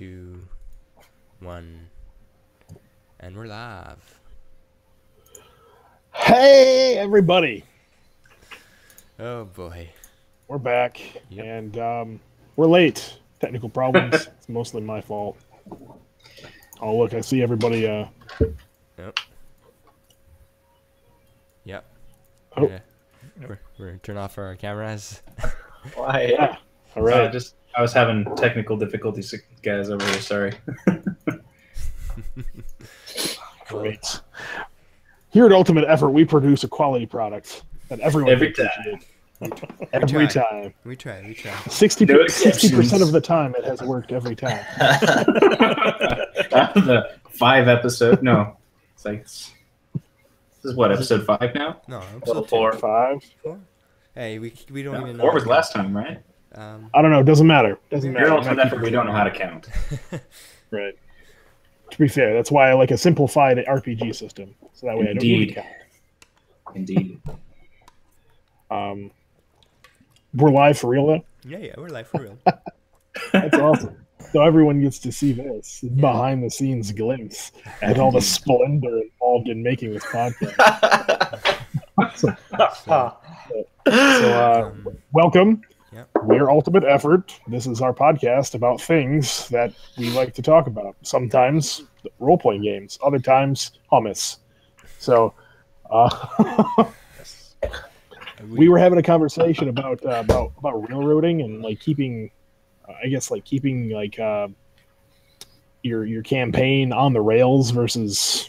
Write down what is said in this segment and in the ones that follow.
2, 1, and we're live. Hey, everybody. Oh boy. We're back, Yep. and we're late. Technical problems. It's mostly my fault. Oh, look, I see everybody. Yep. Yep. Oh. We're gonna turn off our cameras. Why? Yeah. All right. I was having technical difficulties, guys, over here. Sorry. Great. Here at Ultimate Effort, we produce a quality product that everyone Every can time. appreciate. Every time. We try. 60% of the time, it has worked every time. After the 5 episode, no, it's like this is what, episode 5 now? No, Well, episode 4. 5. 4. Hey, we don't even know. 4 was last time, right? I don't know. Doesn't matter. Doesn't You're matter. Ultimate Effort. We don't know how to count. Right. To be fair, that's why I like a simplified RPG system, so that way I don't need to count. Indeed. We're live for real though. Yeah, we're live for real. That's awesome. So everyone gets to see this behind the scenes glimpse at all the splendor involved in making this podcast. So, welcome. Yep. We're Ultimate Effort. This is our podcast about things that we like to talk about. Sometimes role-playing games, other times hummus. So we were having a conversation about railroading and like keeping your campaign on the rails versus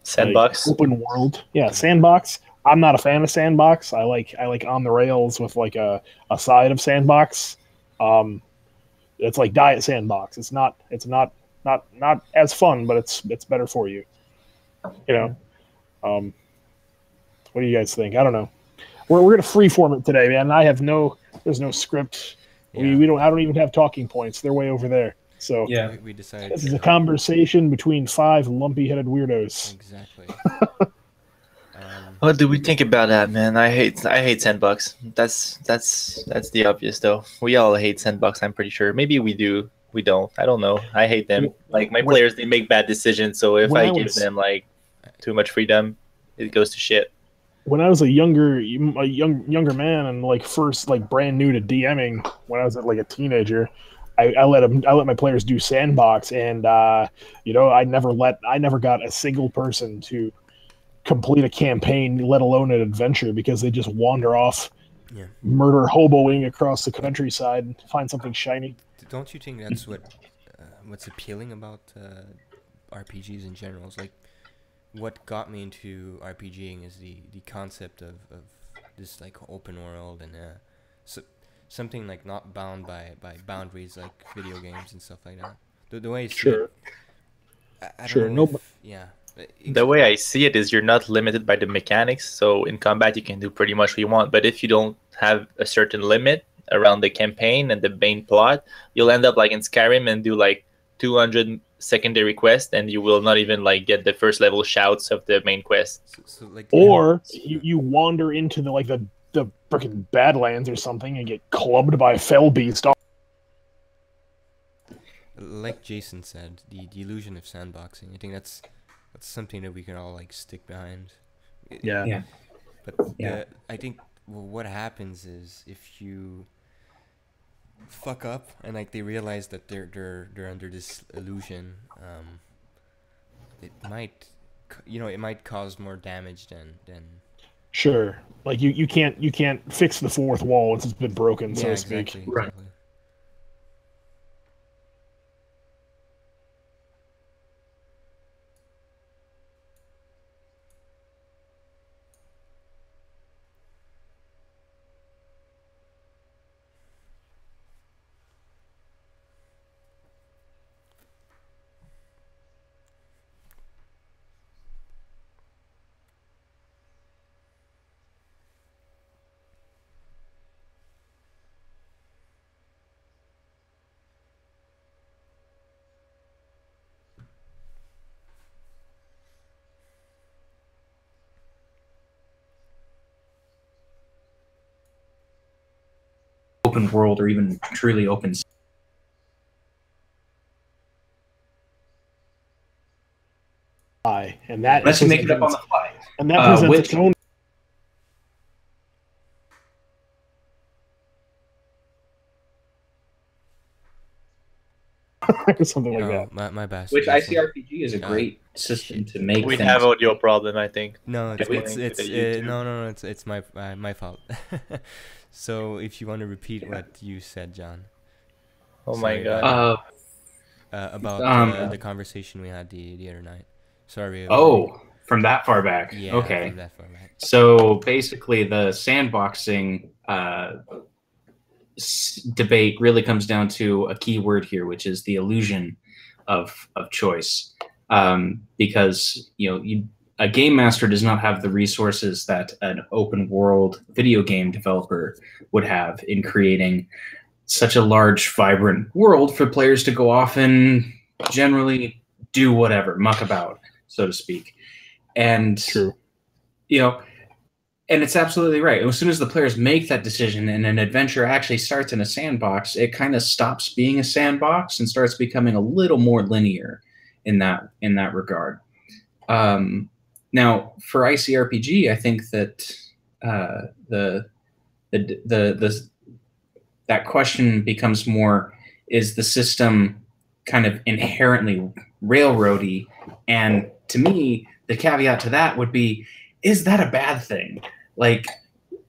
Sandbox. like, open world. Yeah, sandbox. I'm not a fan of sandbox. I like on the rails with like a side of sandbox. It's like diet sandbox. It's not as fun, but it's better for you. You know. What do you guys think? I don't know. We're gonna freeform it today, man. There's no script. Yeah. I don't even have talking points. They're way over there. So Yeah. We decided this is a conversation between 5 lumpy-headed weirdos. Exactly. What do we think about that, man? I hate sandbox. That's the obvious though. We all hate sandbox, I'm pretty sure. Maybe we do. We don't. I don't know. I hate them. Like my players, they make bad decisions. So if I give them like too much freedom, it goes to shit. When I was a younger man and like first like brand new to DMing, when I was like a teenager, I let my players do sandbox, and I never got a single person to complete a campaign, let alone an adventure, because they just wander off, murder hoboing across the countryside and find something shiny. Don't you think that's what's appealing about RPGs in general? It's like what got me into RPGing is the concept of this like open world and something like not bound by boundaries like video games and stuff like that. The way I see it, I don't know The way I see it is you're not limited by the mechanics. So in combat, you can do pretty much what you want. But if you don't have a certain limit around the campaign and the main plot, you'll end up like in Skyrim and do like 200 secondary quests, and you will not even like get the first level shouts of the main quest. Or you wander into the freaking Badlands or something and get clubbed by a fell beast. Like Jason said, the illusion of sandboxing. I think that's something that we can all like stick behind. Yeah. But I think what happens is if you fuck up and like they realize that they're under this illusion, it might cause more damage than. Sure, like you can't fix the fourth wall once it's been broken, so to speak. Right. Exactly. Open world or even truly open. and that unless you make it up on the fly. And that presents its own. Something like that. My bad. Which ICRPG is a great system to make. We have audio problem, I think. No, it's my fault. So if you want to repeat what you said, John. Oh my god. About the conversation we had the other night. Sorry. From that far back. Yeah. Okay. From that far back. So basically, the sandboxing debate really comes down to a key word here, which is the illusion of choice. Because a game master does not have the resources that an open world video game developer would have in creating such a large, vibrant world for players to go off and generally do whatever, muck about, so to speak. And true. And it's absolutely right. As soon as the players make that decision and an adventure actually starts in a sandbox, it kind of stops being a sandbox and starts becoming a little more linear in that regard. Now, for ICRPG, I think that that question becomes more: is the system kind of inherently railroady? And to me, the caveat to that would be: is that a bad thing? Like,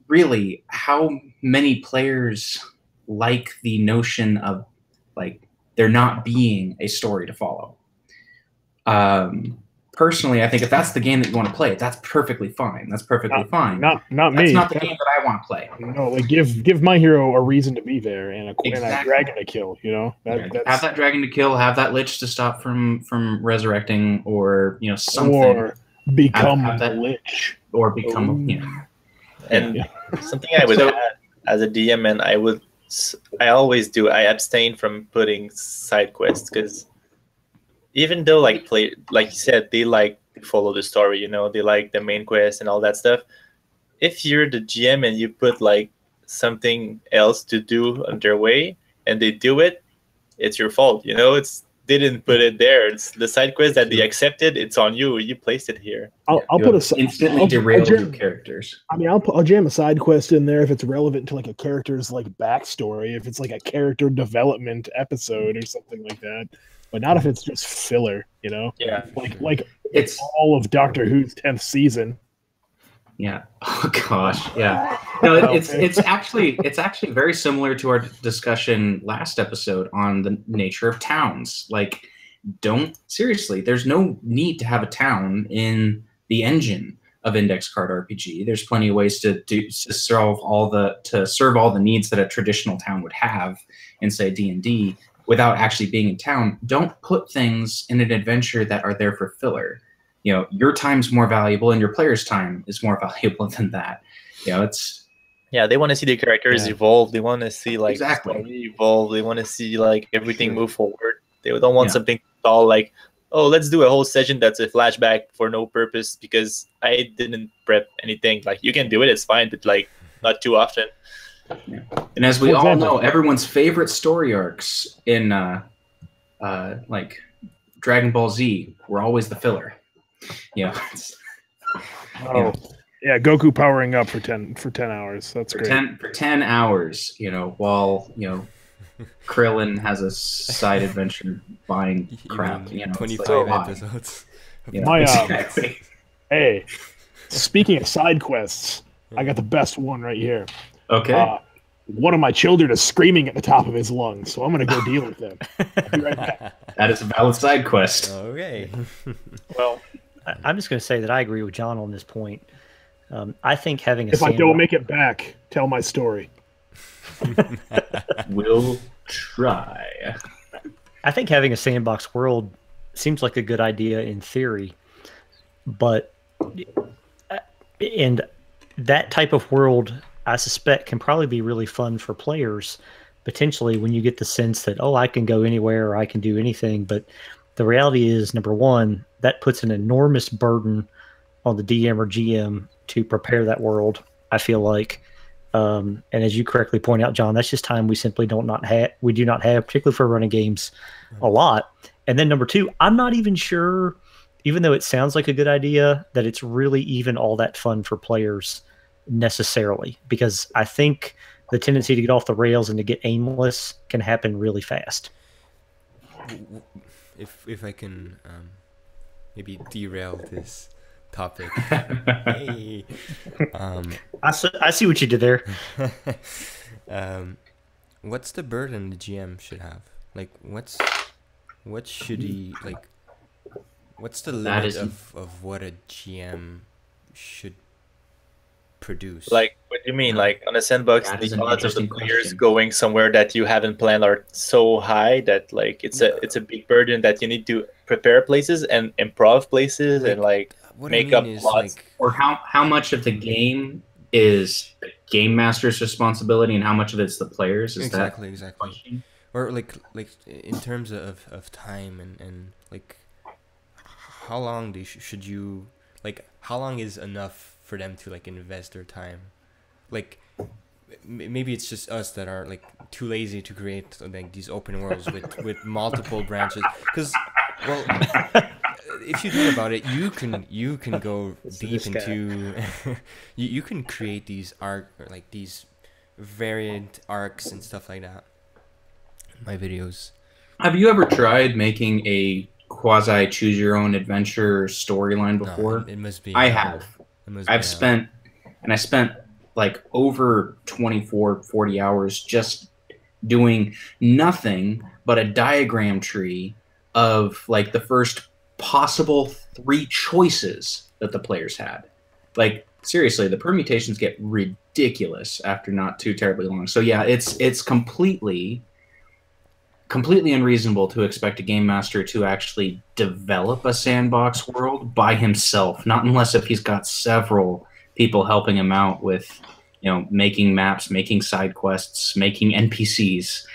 really, how many players like the notion of like there not being a story to follow? Personally, I think if that's the game that you want to play, that's perfectly fine. That's perfectly fine. Not me. That's not the game that I want to play. No, like give my hero a reason to be there and a dragon to kill. Have that dragon to kill. Have that lich to stop from resurrecting, or something. Or become a lich. Or become And something I would add as a DM, and I always do. I abstain from putting side quests because even though like you said, they like to follow the story, they like the main quest and all that stuff. If you're the GM and you put like something else to do on their way and they do it, it's your fault. They didn't put it there. It's the side quest that they accepted. It's on you. You placed it here. I'll put instantly derail your characters. I mean, I'll jam a side quest in there if it's relevant to like a character's like backstory. If it's like a character development episode or something like that. But not if it's just filler, Yeah. Like it's all of Doctor Who's 10th season. Yeah. Oh gosh. Yeah. No, it's actually very similar to our discussion last episode on the nature of towns. Like, seriously, there's no need to have a town in the engine of Index Card RPG. There's plenty of ways to serve all the needs that a traditional town would have in, say, D&D without actually being in town. Don't put things in an adventure that are there for filler. Your time's more valuable and your player's time is more valuable than that. They want to see the characters evolve. They want to see like exactly evolve. They want to see like everything move forward. They don't want something all like, oh, let's do a whole session that's a flashback for no purpose because I didn't prep anything. Like, you can do it, it's fine, but like not too often. Yeah. And as we all know, everyone's favorite story arcs in like Dragon Ball Z were always the filler. Goku powering up for 10 hours. That's great. For 10 hours, while Krillin has a side adventure buying crap. 25 episodes. Exactly. Hey, speaking of side quests, I got the best one right here. Okay. One of my children is screaming at the top of his lungs, so I'm going to go deal with them. I'll be right back. That is a valid side quest. Okay. Well, I'm just going to say that I agree with John on this point. I think having a if I don't make it back, tell my story. We'll try. I think having a sandbox world seems like a good idea in theory, but and that type of world, I suspect, can probably be really fun for players, potentially, when you get the sense that, I can go anywhere or I can do anything. But the reality is, number one, that puts an enormous burden on the DM or GM to prepare that world, I feel like. And as you correctly point out, John, that's just time we simply do not have, particularly for running games, a lot. And then number two, I'm not even sure even though it sounds like a good idea, that it's really even all that fun for players necessarily, because I think the tendency to get off the rails and to get aimless can happen really fast. If I can maybe derail this topic. Hey. I see what you did there. What's the burden the GM should have? Like, what should he, like, what's the limit of what a GM should produce? Like, what do you mean? Like, on a sandbox, the odds of the players going somewhere that you haven't planned are so high that, like, it's a big burden that you need to prepare places and improv places, like, and, like, make up plots. Like, or how much of the game is the game master's responsibility and how much of it's the players? Is exactly. Question? Or like in terms of time and like, how long should you, like, how long is enough for them to, like, invest their time? Like, maybe it's just us that are, like, too lazy to create, like, these open worlds with multiple branches. Because, well, if you think about it, you can go deep into you can create these these variant arcs and stuff like that. My videos. Have you ever tried making a quasi choose your own adventure storyline before? No, it must be. I have. I spent like over 24, 40 hours just doing nothing but a diagram tree of, like, the first possible 3 choices that the players had. Like, seriously, the permutations get ridiculous after not too terribly long. So yeah, it's completely unreasonable to expect a game master to actually develop a sandbox world by himself, not unless if he's got several people helping him out with, you know, making maps, making side quests, making NPCs.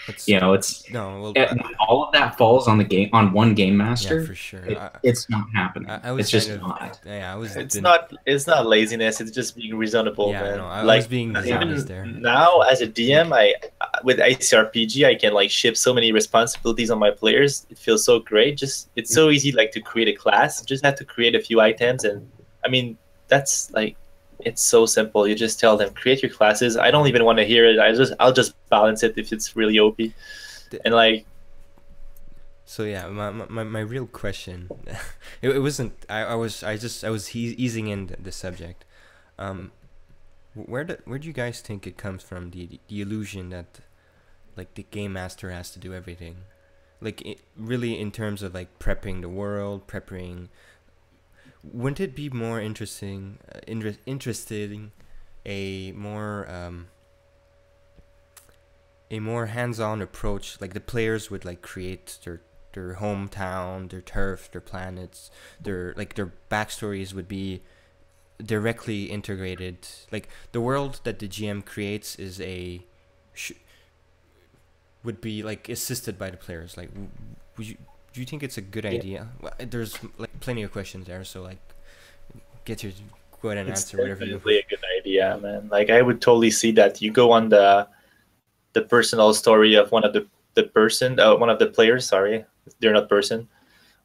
All of that falls on one game master. Yeah, for sure. It's not happening. It's just not. Yeah, It's not laziness. It's just being reasonable. Yeah, man. no, I was being dishonest there. Now, as a DM, with ICRPG, I can, like, ship so many responsibilities on my players. It feels so great. It's so easy, like, to create a class. You just have to create a few items, and I mean, that's, like, it's so simple. You just tell them, create your classes. I don't even want to hear it. I'll just balance it if it's really OP. And, like, so yeah, my real question, it wasn't. I was easing in the subject. Where do you guys think it comes from? The illusion that, like, the game master has to do everything, like, really, in terms of, like, prepping the world, wouldn't it be more interesting a more hands-on approach, like the players would, like, create their hometown, their turf, their planets, their backstories would be directly integrated. Like, the world that the GM creates would be, like, assisted by the players. Like, do you think it's a good idea? Well, there's, like, plenty of questions there, so, like, go ahead and answer whatever you. It's definitely a good idea, man. Like, I would totally see that. You go on the personal story of one of the players. Sorry, they're not person.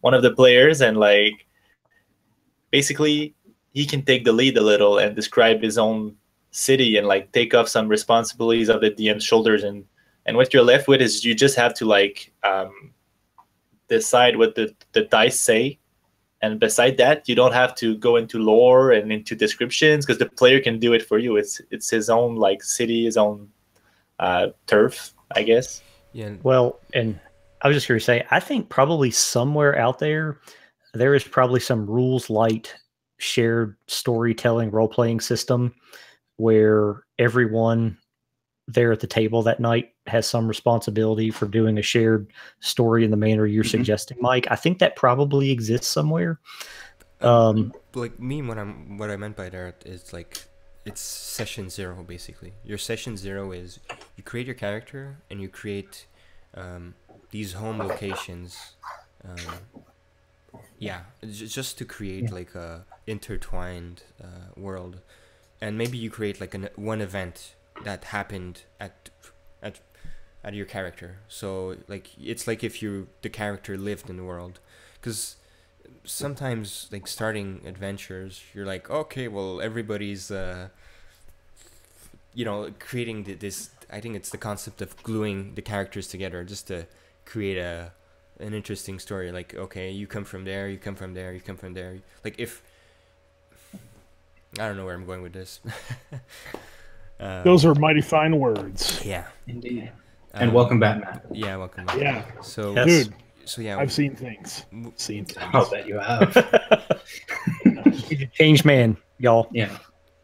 One of the players, and, like, basically he can take the lead a little and describe his own city and, like, take off some responsibilities of the DM's shoulders, and what you're left with is you just have to, like, decide what the dice say, and beside that, you don't have to go into lore and into descriptions because the player can do it for you. It's his own, like, city, his own turf, I guess. Yeah. Well, and I was just going to say, I think probably somewhere out there is probably some rules light shared storytelling role playing system where everyone there at the table that night has some responsibility for doing a shared story in the manner you're suggesting, Mike. I think that probably exists somewhere. Like, me, what I meant by that is, like, it's session 0, basically. Your session 0 is you create your character and you create these home locations. Just to create like a intertwined world, and maybe you create like one event that happened at your character. So, like, it's like if the character lived in the world, because sometimes like starting adventures, you're like, okay, well, everybody's creating this. I think it's the concept of gluing the characters together just to create an interesting story. Like, okay, you come from there, you come from there, you come from there. Like, if I don't know where I'm going with this. Those are mighty fine words. Yeah, indeed. And welcome back, Matt. Yeah, welcome back. Yeah. So, Yes. Dude, so yeah, I've seen things. Seen things. I'll bet you have. He's a changed man, y'all. Yeah.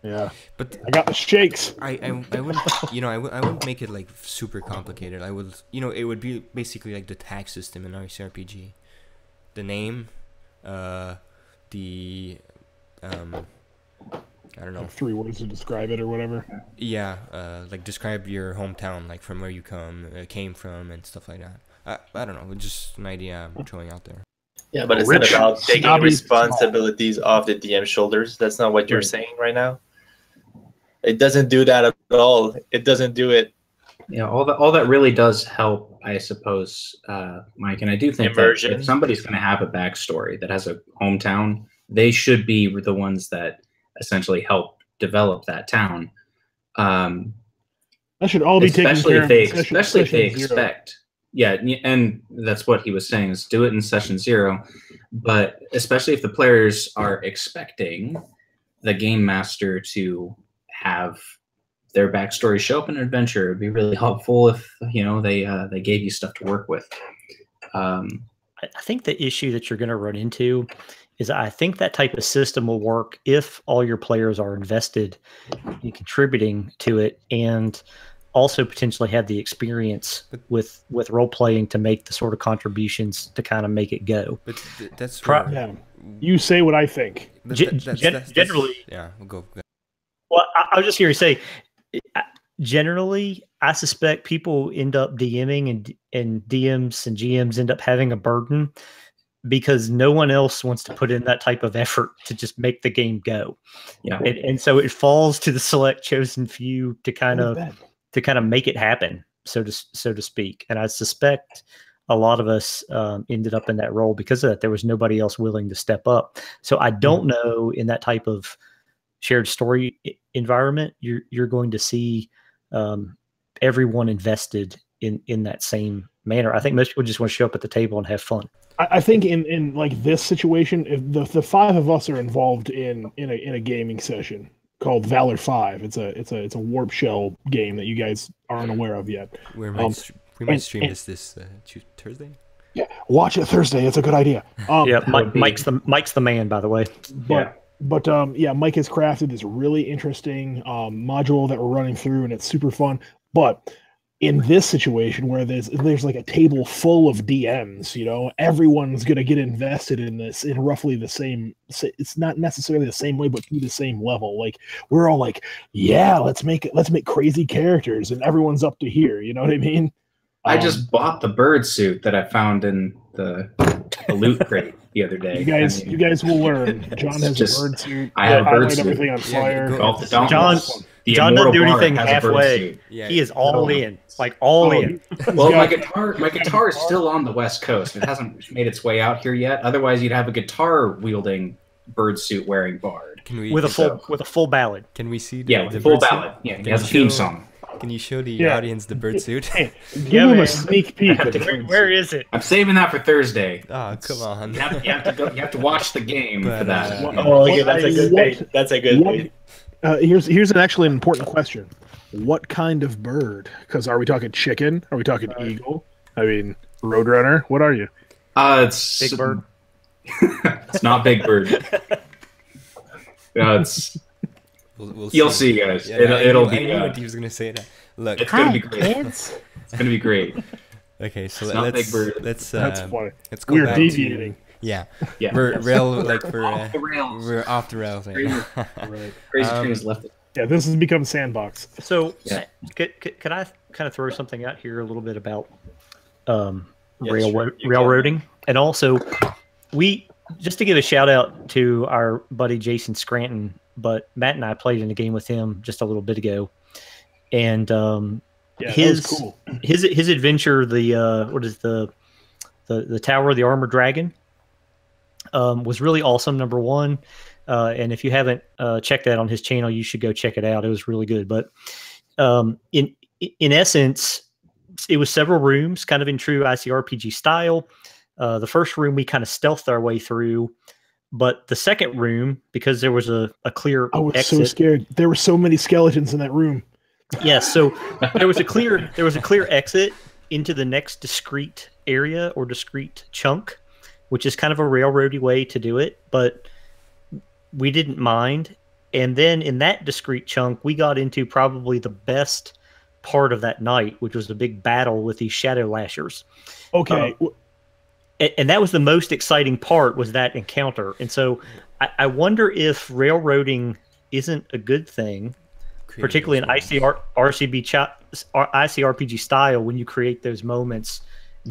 Yeah. but I got the shakes. I wouldn't, I wouldn't make it like super complicated. I would, it would be basically like the tag system in ICRPG. The name, I don't know. 3 words to describe it or whatever. Yeah, like describe your hometown, like from where you came from and stuff like that. I don't know, just an idea I'm throwing out there. Yeah, but it's Rich, not about taking snobby, responsibilities off the DM's shoulders. That's not what you're saying right now. It doesn't do that at all. It doesn't do it. Yeah, all that really does help, I suppose, Mike. And I do think Immersion. that if somebody's going to have a backstory that has a hometown, they should be the ones that essentially help develop that town. That should all be taken care of. Especially if they expect. Yeah, and that's what he was saying, is do it in session 0. But especially if the players are expecting the game master to have their backstory show up in an adventure, it'd be really helpful if they gave you stuff to work with. I think the issue that you're going to run into is I think that type of system will work if all your players are invested in contributing to it and also potentially have the experience with role playing to make the sort of contributions to kind of make it go. But that's Yeah. You say what I think. Generally, yeah, we'll go. Well, I was just here to say, generally, I suspect people end up DMing and DMs and GMs end up having a burden because no one else wants to put in that type of effort to just make the game go. Yeah, and so it falls to the select chosen few to kind of make it happen, so to speak. And I suspect a lot of us ended up in that role because of that. There was nobody else willing to step up. So I don't know, in that type of shared story environment, you're going to see everyone invested in that same manner. I think most people just want to show up at the table and have fun. I think in like this situation, if the 5 of us are involved in a gaming session called Valor 5. It's a warp shell game that you guys aren't aware of yet. We might stream this Thursday. Yeah, watch it Thursday. It's a good idea. Yeah, Mike's the man, by the way. But Mike has crafted this really interesting module that we're running through, and it's super fun. But in this situation where there's like a table full of DMs, everyone's gonna get invested in this in roughly the same. It's not necessarily the same way, but to the same level. Like we're all like, yeah, let's make crazy characters, and everyone's up to here. You know what I mean? I just bought the bird suit that I found in the loot crate the other day. You guys will learn. John has a bird suit. I have a bird suit. Everything on fire. John doesn't do anything halfway. Yeah, he is all in, like all in. Well, my guitar is still on the West Coast. It hasn't made its way out here yet. Otherwise, you'd have a guitar wielding, bird suit wearing bard with a full ballad. Can we see? With a full ballad. Yeah, he has a theme song. Can you show the audience the bird suit? Hey, give him a sneak peek. Where is it? I'm saving that for Thursday. Oh, come on! You have to watch the game for that. That's a good bait. Here's an important question. What kind of bird? Because are we talking chicken? Are we talking eagle? I mean, roadrunner? What are you? It's Big bird. It's not big bird. It's. We'll You'll see, guys. Yeah, it'll be. I knew what he was gonna say. That. Look, it's gonna be great. It's gonna be great. Okay, so not let's big bird. That's funny. Let's go We're back deviating. Yeah. We're off the rails. We're off the rails. Right. Crazy Train has left it. Yeah, this has become sandbox. So, could I kind of throw something out here a little bit about railroading, and also just to give a shout out to our buddy Jason Scranton. But Matt and I played in a game with him just a little bit ago, and his cool. his adventure, the Tower of the Armored Dragon. was really awesome. Number one, and if you haven't checked that on his channel, you should go check it out. It was really good. But in essence, it was several rooms, kind of in true ICRPG style. The first room we kind of stealthed our way through, but the second room, because there was a clear I was exit, so scared. There were so many skeletons in that room. Yes, so there was a clear exit into the next discrete area or discrete chunk, which is kind of a railroady way to do it, but we didn't mind. And then in that discrete chunk, we got into probably the best part of that night, which was the big battle with these shadow lashers. Okay. And that was the most exciting part, was that encounter. And so I wonder if railroading isn't a good thing, particularly in ICRPG style, when you create those moments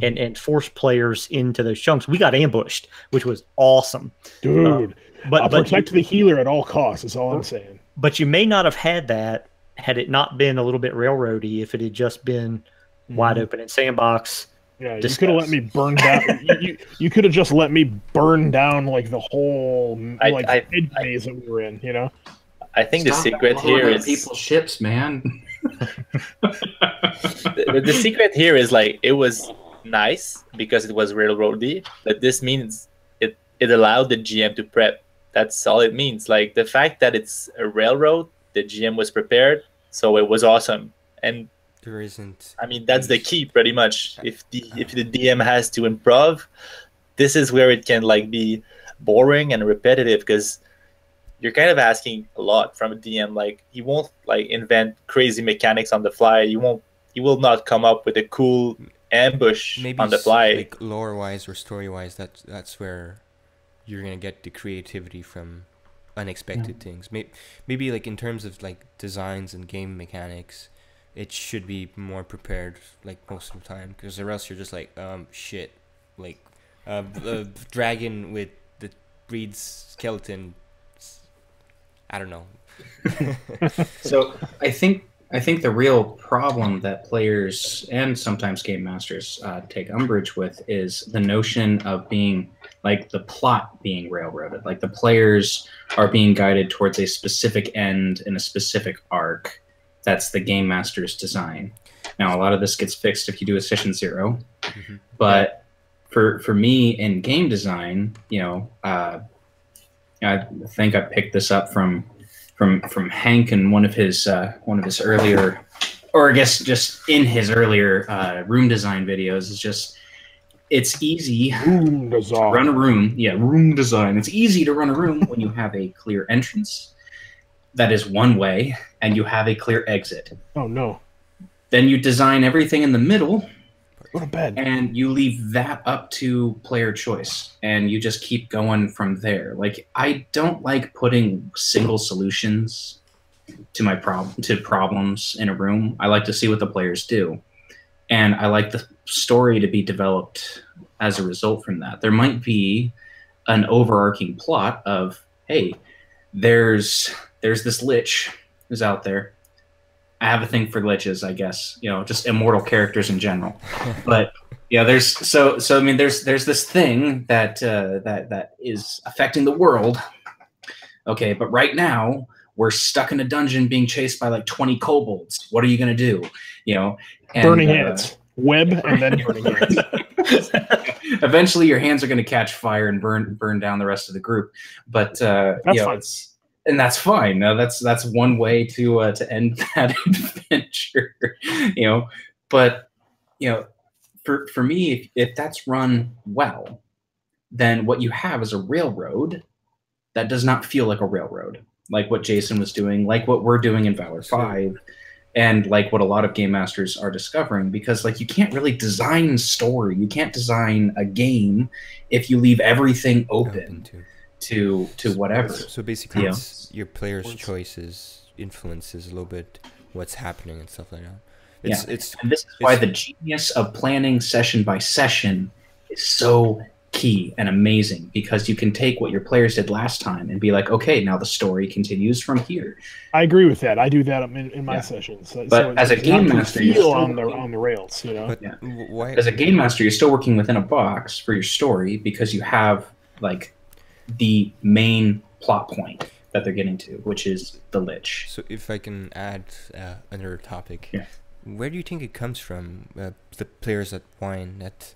and force players into those chunks. We got ambushed, which was awesome. Dude, but protect the healer at all costs, is all I'm saying. But you may not have had that had it not been a little bit railroady, if it had just been wide open and sandbox. Yeah, you could have let me burn down. you could have just let me burn down like the whole mid maze that we were in. You know. I think the secret here is people's ships, man. the secret here is like, it was nice because it was railroady, but this means it allowed the GM to prep. That's all it means. Like, the fact that it's a railroad, the GM was prepared, so it was awesome. And there isn't. I mean, that's the key, pretty much. If the DM has to improv, this is where it can like be boring and repetitive, because you're kind of asking a lot from a DM. Like, he won't like invent crazy mechanics on the fly. He will not come up with a cool ambush on the fly. Like, lore wise or story wise, that's where you're gonna get the creativity from unexpected things. Maybe like in terms of like designs and game mechanics, it should be more prepared like most of the time, because or else you're just like shit, like the dragon with the breeds skeleton. I don't know. So I think the real problem that players and sometimes game masters take umbrage with is the notion of being like the plot being railroaded. Like, the players are being guided towards a specific end in a specific arc. That's the game master's design. Now, a lot of this gets fixed if you do a session 0, but for me in game design, you know, I think I picked this up from Hank in one of his earlier, or I guess just in his earlier room design videos. It's easy to run a room. Yeah, room design. It's easy to run a room when you have a clear entrance that is one way and you have a clear exit. Oh no. Then you design everything in the middle. Go to bed. And you leave that up to player choice, and you just keep going from there. Like, I don't like putting single solutions to problems in a room. I like to see what the players do, and I like the story to be developed as a result from that. There might be an overarching plot of, hey, there's this lich who's out there. I have a thing for liches, I guess, you know, just immortal characters in general. But yeah, there's so I mean, there's this thing that that is affecting the world. Okay, but right now we're stuck in a dungeon being chased by like 20 kobolds. What are you gonna do? You know, and, burning hands, web, and then burning hands. Eventually, your hands are gonna catch fire and burn down the rest of the group. But that's you know, fine. And that's fine. Now, that's one way to end that adventure, you know. But you know, for me, if that's run well, then what you have is a railroad that does not feel like a railroad, like what Jason was doing, like what we're doing in Valor 5, and like what a lot of game masters are discovering. Because like, you can't really design story, you can't design a game if you leave everything open to whatever. So basically, it's your player's choices influences a little bit what's happening and stuff like that. And this is why the genius of planning session by session is so key and amazing, because you can take what your players did last time and be like, okay, now the story continues from here. I agree with that. I do that in my sessions. But as a game master, you're still on the rails, you know. As a game master, you're still working within a box for your story, because you have like the main plot point that they're getting to, which is the Lich. So if I can add another topic, Yeah. where do you think it comes from? The players that whine that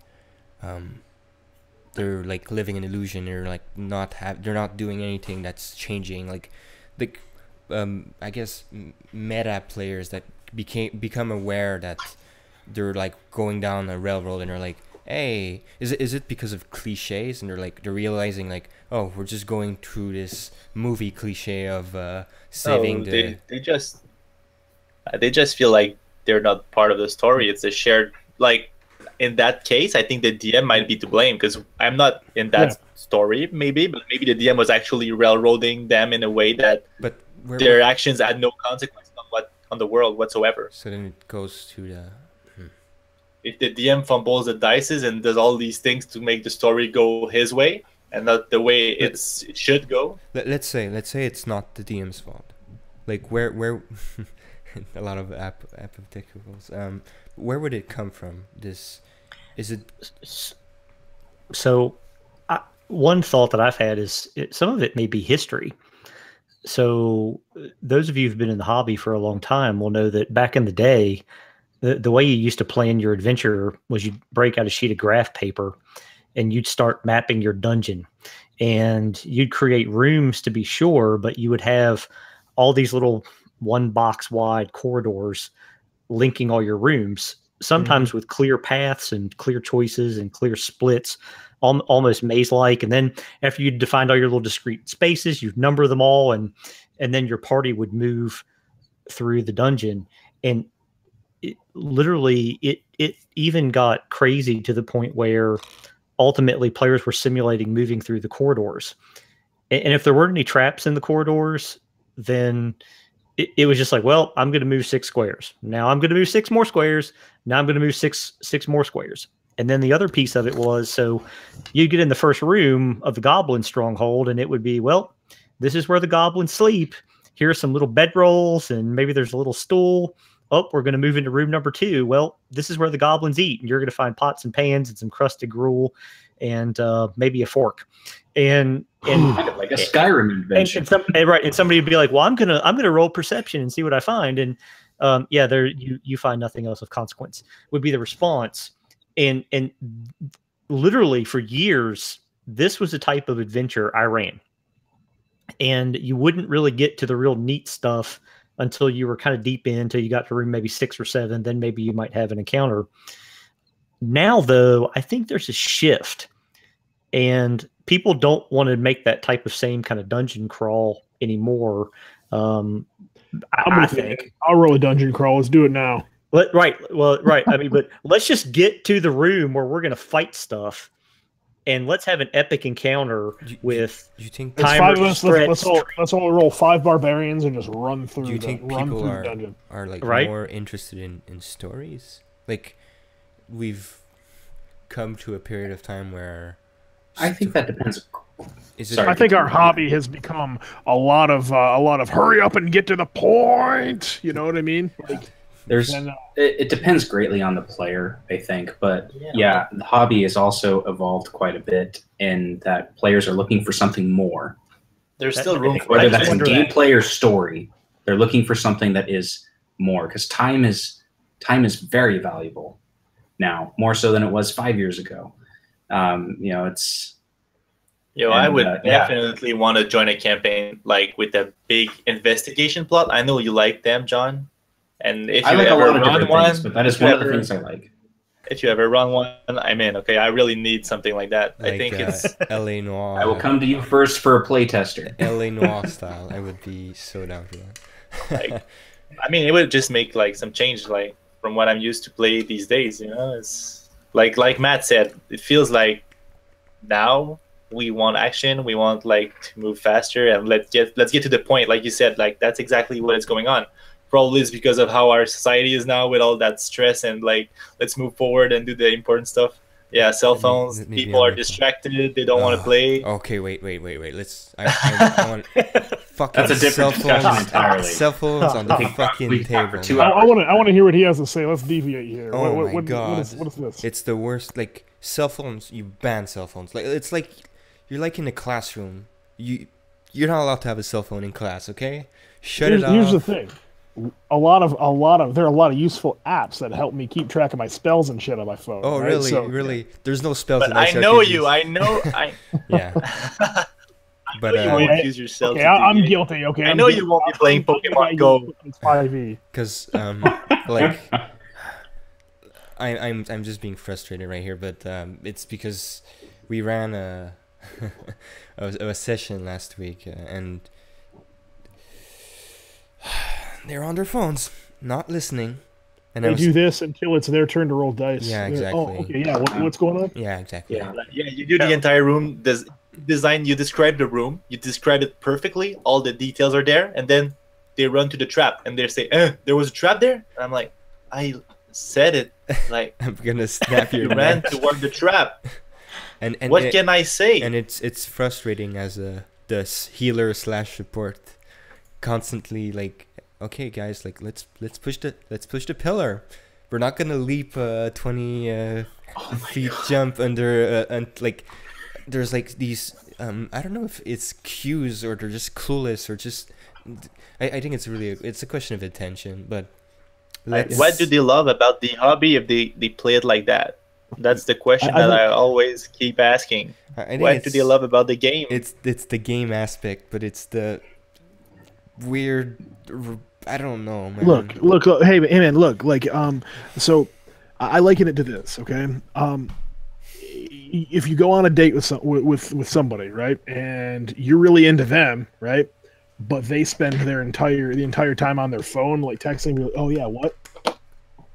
they're like living an illusion. They're like they're not doing anything that's changing. Like I guess meta players that become aware that they're like going down a railroad and they're like, hey, is it because of cliches, and they're realizing like, oh, we're just going through this movie cliche of saving the. They just feel like they're not part of the story. It's a shared, like in that case, I think the DM might be to blame, because I'm not in that story, but maybe the DM was actually railroading them in a way that their actions had no consequence on the world whatsoever. So then it goes to the. If the DM fumbles the dices and does all these things to make the story go his way and not the way it should go. Let's say it's not the DM's fault. Like where a lot of hypotheticals. Where would it come from? Is it? So, one thought that I've had is some of it may be history. So, those of you who've been in the hobby for a long time will know that back in the day, the way you used to plan your adventure was you'd break out a sheet of graph paper and you'd start mapping your dungeon, and you'd create rooms to be sure, but you would have all these little one box wide corridors linking all your rooms, sometimes with clear paths and clear choices and clear splits, almost maze-like. And then after you defined all your little discrete spaces, you'd number them all, and then your party would move through the dungeon. And it even got crazy to the point where ultimately players were simulating moving through the corridors. And if there weren't any traps in the corridors, then it was just like, well, I'm going to move 6 squares. Now I'm going to move 6 more squares. Now I'm going to move six more squares. And then the other piece of it was, so you get in the first room of the goblin stronghold, and it would be, well, this is where the goblins sleep. Here are some little bedrolls, and maybe there's a little stool. Oh, we're going to move into room number 2. Well, this is where the goblins eat. And you're going to find pots and pans and some crusted gruel and maybe a fork. And kind of like a Skyrim adventure. And somebody would be like, well, I'm gonna roll perception and see what I find. And there you find nothing else of consequence would be the response. And literally for years, this was the type of adventure I ran. And you wouldn't really get to the real neat stuff until you were kind of deep in, until you got to room maybe 6 or 7, then maybe you might have an encounter. Now, though, I think there's a shift, and people don't want to make that type of same kind of dungeon crawl anymore. I think I'll roll a dungeon crawl. Let's do it now. Right. I mean, but let's just get to the room where we're going to fight stuff. And let's have an epic encounter with. You think let's all roll 5 barbarians and just run through. Do you think people are like more interested in stories? Like, we've come to a period of time where. I think that depends. I think our hobby has become a lot of hurry up and get to the point. You know what I mean? Like, it depends greatly on the player, I think, but yeah, the hobby has also evolved quite a bit in that players are looking for something more. There's still room for whether that's in gameplay or story. They're looking for something that is more, because time is very valuable now, more so than it was 5 years ago. It's. I would definitely want to join a campaign like with a big investigation plot. I know you like them, John. And if you ever run one, but that is one of the things I like. If you ever run one, I'm in. Okay, I really need something like that. Like, I think it's LA Noir. I will come to you first for a playtester. LA Noir style. I would be so down for that. It would just make like some change, like from what I'm used to play these days. It's like Matt said. It feels like now we want action. We want like to move faster, and let's get to the point. Like you said, like that's exactly what is going on. Probably is because of how our society is now with all that stress and like let's move forward and do the important stuff. Yeah, cell phones. People are distracted. They don't want to play. Okay, wait. Let's. I want fucking that's a different discussion entirely. Cell phones on the fucking table. I want to hear what he has to say. Let's deviate here. Oh my god! What is this? It's the worst. Like cell phones, you ban cell phones. Like it's like you're like in a classroom. You're not allowed to have a cell phone in class, okay? Shut it off. Here's the thing. There are a lot of useful apps that help me keep track of my spells and shit on my phone. Oh, right? really? So, Really? There's no spells But in I know ICRPGs. you. I know. Yeah. But you won't use yourself. okay, to I'm do it. guilty. Okay, I I'm know guilty. you won't be playing Pokemon Go. It's 5e. because like I'm just being frustrated right here, but it's because we ran a a session last week and they're on their phones, not listening. And They do this until it's their turn to roll dice. Yeah, Oh, exactly. okay, yeah. What's going on? Yeah, exactly. Yeah. Yeah, you do the entire room. You describe the room. You describe it perfectly. All the details are there, and then they run to the trap, and they say, "There was a trap there." And I'm like, "I said it." Like, I'm gonna snap your you ran neck. toward the trap. And What can I say? And it's frustrating as the healer / support, constantly like, okay guys, like let's push the pillar. We're not gonna leap 20 feet jump under and like there's like these I don't know if it's cues or they're just clueless or just I think it's a question of attention, but What do they love about the hobby if they play it like that? That's the question that I always keep asking. I think What do they love about the game? It's the game aspect, but it's the weird. I don't know, man. Look, hey man, look, like so I liken it to this, okay? If you go on a date with somebody, right, and you're really into them, right, but they spend the entire time on their phone, like texting me, oh yeah, what?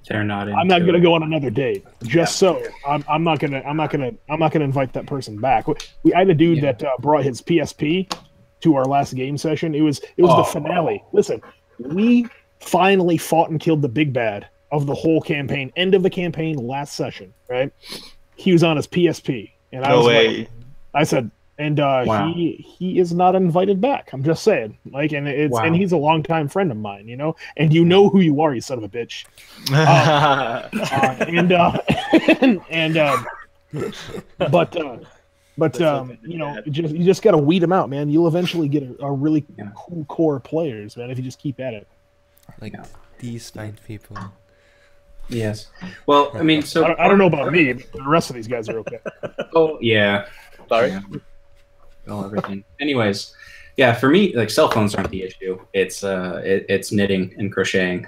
They're not. I'm not gonna go on another date. So I'm not gonna invite that person back. I had a dude that brought his PSP to our last game session. It was the finale. Listen, we finally fought and killed the big bad of the whole campaign. End of the campaign, last session. Right? He was on his PSP, and I said, and Wow. he is not invited back. I'm just saying, like, and it's and he's a longtime friend of mine, you know, and you know who you are, you son of a bitch. But you know, you just gotta weed them out, man. You'll eventually get a really cool core of players, man, if you just keep at it. Like these fine people. Yes. Well, I mean, so I don't know about me, but the rest of these guys are okay. Oh yeah. Sorry. Yeah. Oh, everything. Anyways, yeah, for me, like cell phones aren't the issue. It's knitting and crocheting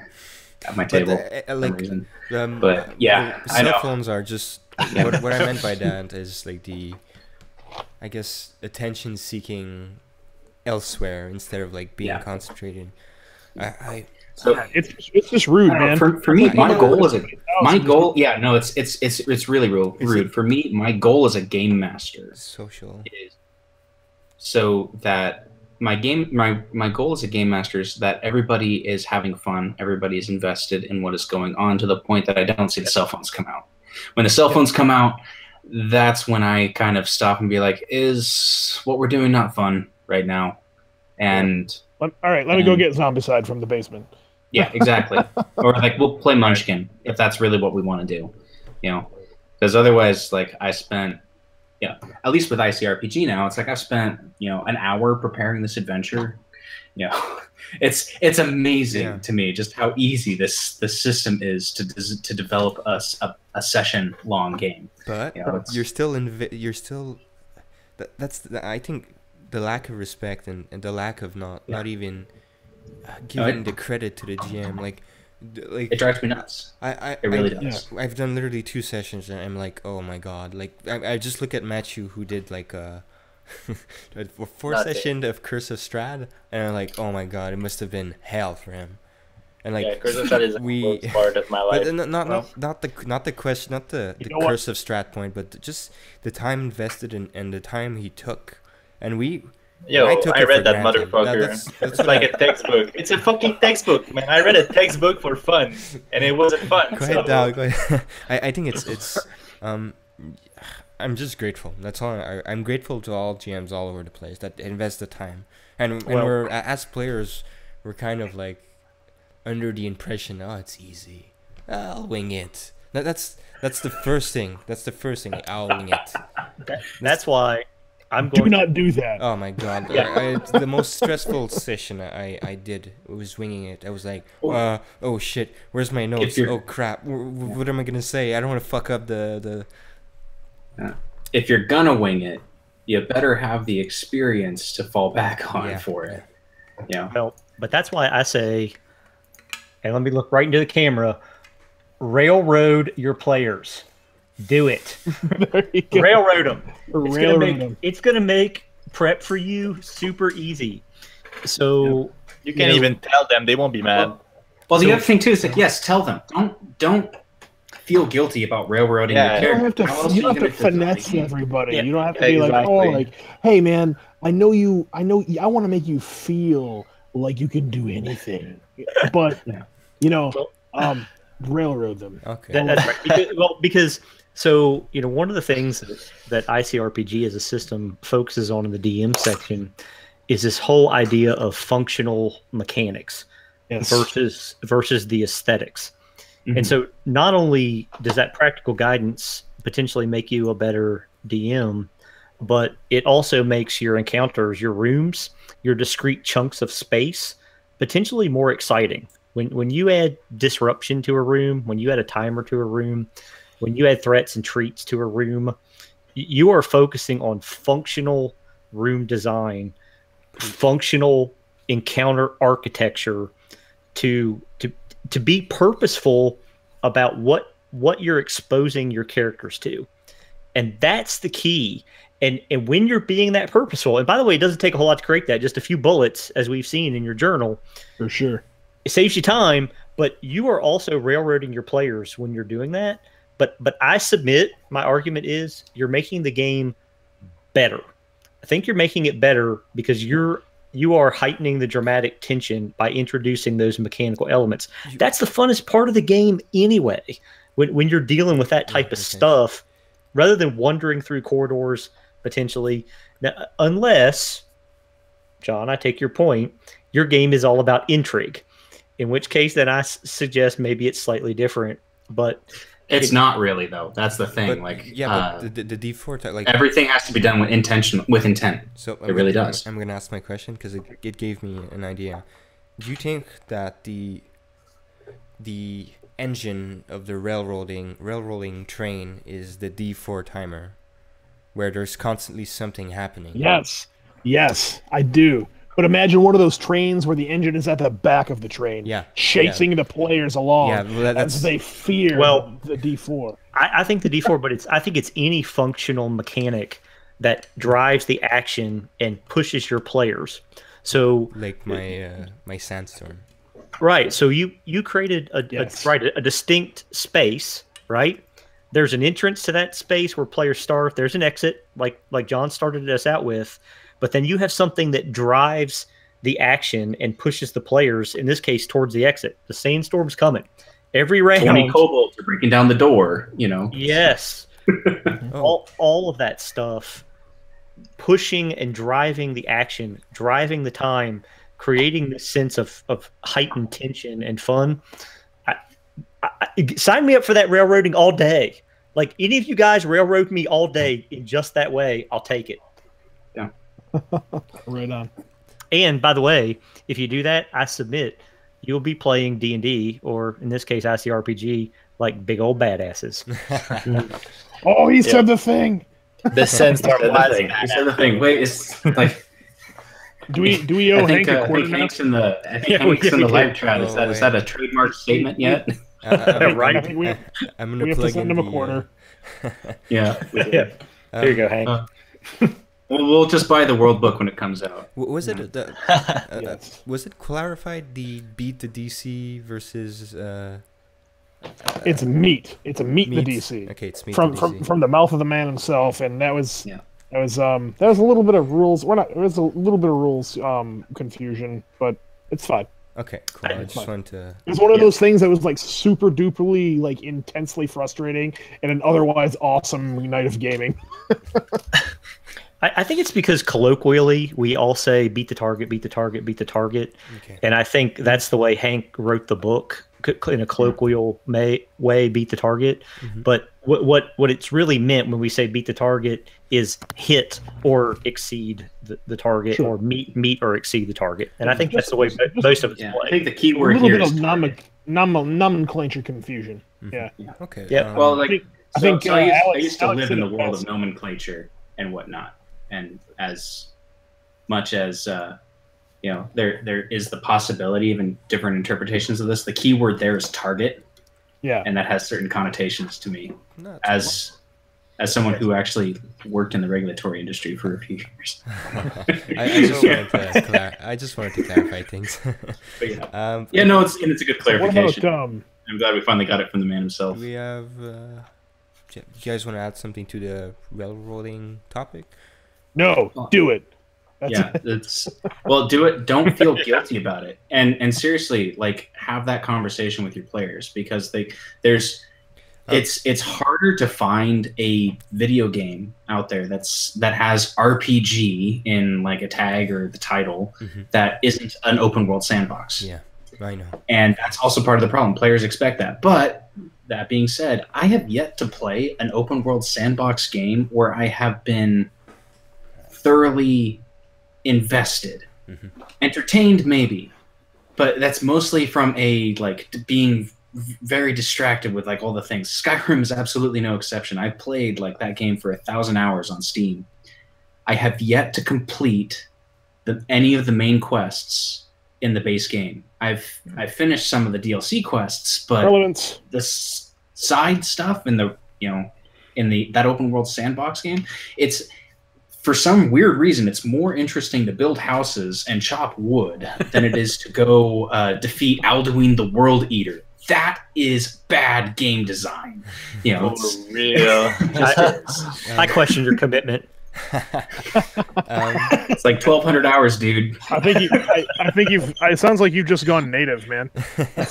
at my table. But yeah, I know. Cell phones are just what I meant by that is like the, I guess, attention seeking elsewhere instead of like being concentrated. So it's just rude, man. For me, my goal is Yeah, no, it's really rude. For me, my goal as a game master social is so that my goal as a game master is that everybody is having fun, everybody is invested in what is going on to the point that I don't see the cell phones come out. When the cell phones come out, that's when I kind of stop and be like, is what we're doing not fun right now? And all right, let me go get Zombicide from the basement. Yeah, exactly. Or like we'll play Munchkin if that's really what we want to do, you know, because otherwise, like I spent, at least with ICRPG now, it's like I've spent, an hour preparing this adventure. It's amazing to me just how easy the system is to develop a session long game. But you're still I think the lack of respect and the lack of not even giving the credit to the GM, like it drives me nuts. It really does. I've done literally 2 sessions and I'm like, oh my god, like I just look at Matthew who did like a 4th session of Curse of Strahd, and I'm like, oh my god, it must have been hell for him. And like Curse of Strahd is the part of my life. But not the question, not the Curse of Strahd point, but just the time invested and the time he took, and I read that motherfucker. It's like a textbook. It's a fucking textbook, man. I read a textbook for fun, and it wasn't fun. Go ahead, Doug. Go ahead. I think it's I'm just grateful. That's all. I'm grateful to all GMs all over the place that invest the time, and we're as players, we're kind of like under the impression, oh, it's easy. I'll wing it. That's the first thing. I'll wing it. That's why I'm going do not do that. Oh my god! It's the most stressful session I did. It was winging it. I was like, oh shit, where's my notes? Oh crap, what am I gonna say? I don't want to fuck up the. If you're gonna wing it, you better have the experience to fall back on for it. Yeah. Well, but that's why I say, and let me look right into the camera. Railroad your players. Do it. Railroad them. It's gonna make prep for you super easy. So you can't even tell them; they won't be mad. Well, the other thing too is that yes, tell them. Don't feel guilty about railroading your character. You don't have to finesse everybody. Yeah, you don't have to be like, oh, like, hey man, I know I want to make you feel like you can do anything, but railroad them. Okay, that's right. Because so one of the things that ICRPG as a system focuses on in the DM section is this whole idea of functional mechanics versus the aesthetics. Mm-hmm. And so not only does that practical guidance potentially make you a better DM, but it also makes your encounters, your rooms, your discrete chunks of space potentially more exciting. When you add disruption to a room, when you add a timer to a room, when you add threats and treats to a room, you are focusing on functional room design, functional encounter architecture to be purposeful about what you're exposing your characters to. And that's the key. And when you're being that purposeful, and by the way, it doesn't take a whole lot to create that, just a few bullets, as we've seen in your journal. For sure. It saves you time, but you are also railroading your players when you're doing that. But I submit, my argument is you're making the game better. I think you're making it better because you are heightening the dramatic tension by introducing those mechanical elements. That's the funnest part of the game anyway. When you're dealing with that type of stuff, rather than wandering through corridors potentially. Now, unless, John, I take your point, your game is all about intrigue. In which case, then I suggest maybe it's slightly different. But it's not really, though. That's the thing. But the D4 type, like everything has to be done with intent. So it really does. I'm going to ask my question because it gave me an idea. Do you think that the engine of the railroading train is the D4 timer, where there's constantly something happening? Yes, I do. But imagine one of those trains where the engine is at the back of the train, chasing the players along as they fear the D4. I think the D4, but I think it's any functional mechanic that drives the action and pushes your players. So, like my sandstorm. Right. So you created a distinct space, right? There's an entrance to that space where players start. There's an exit, like John started us out with. But then you have something that drives the action and pushes the players, in this case, towards the exit. The sandstorm's coming. Every round. 20 kobolds are breaking down the door, Yes. all of that stuff. Pushing and driving the action, driving the time, creating this sense of heightened tension and fun. Sign me up for that railroading all day. Like, any of you guys railroad me all day in just that way, I'll take it. Yeah. Right on. And by the way, if you do that, I submit you'll be playing D&D, or in this case ICRPG, like big old badasses. Oh, he said the thing. The sandstorm. He said the thing. Wait, it's like. Do we owe Hank a quarter now? Hank's in the live chat. Is that a trademark statement yet? Right. I think we have to send him a quarter. Yeah. Here you go, Hank. We'll just buy the world book when it comes out. Was it was it clarified the beat the DC versus? It's meat. It's a meat the DC. Okay, it's meat from the mouth of the man himself, and that was a little bit of rules. It was a little bit of rules confusion, but it's fine. Okay, cool. I just wanted to. It's one of those things that was like super duperly like intensely frustrating in an otherwise awesome night of gaming. I think it's because colloquially we all say beat the target, beat the target, beat the target. Okay. And I think that's the way Hank wrote the book, in a colloquial way, beat the target. But what it's really meant when we say beat the target is hit or exceed the target, or meet or exceed the target. And I think that's the way most of us play. I think the key word a little here bit is of nomenclature confusion. Yeah. Okay. Yeah. well, like I think I used to Alex live in said the it world best. of nomenclature and whatnot, and as much as there is the possibility of different interpretations of this. The key word there is target, and that has certain connotations to me as someone who actually worked in the regulatory industry for a few years. I just wanted to clarify things. But no, it's a good clarification. What about, I'm glad we finally got it from the man himself. We have. Do you guys want to add something to the railroading topic? No, do it. Do it. Don't feel guilty about it, and seriously, like, have that conversation with your players, because it's harder to find a video game out there that has RPG in like a tag or the title that isn't an open world sandbox. Yeah, I know. And that's also part of the problem. Players expect that. But that being said, I have yet to play an open world sandbox game where I have been thoroughly invested. Entertained, maybe. But that's mostly from being very distracted with like all the things. Skyrim is absolutely no exception. I've played like that game for 1,000 hours on Steam. I have yet to complete any of the main quests in the base game. I've finished some of the DLC quests, but the side stuff in that open world sandbox game, it's, for some weird reason, it's more interesting to build houses and chop wood than it is to go defeat Alduin the World Eater. That is bad game design. For real. I question your commitment. It's like 1,200 hours, dude. I think you've. It sounds like you've just gone native, man.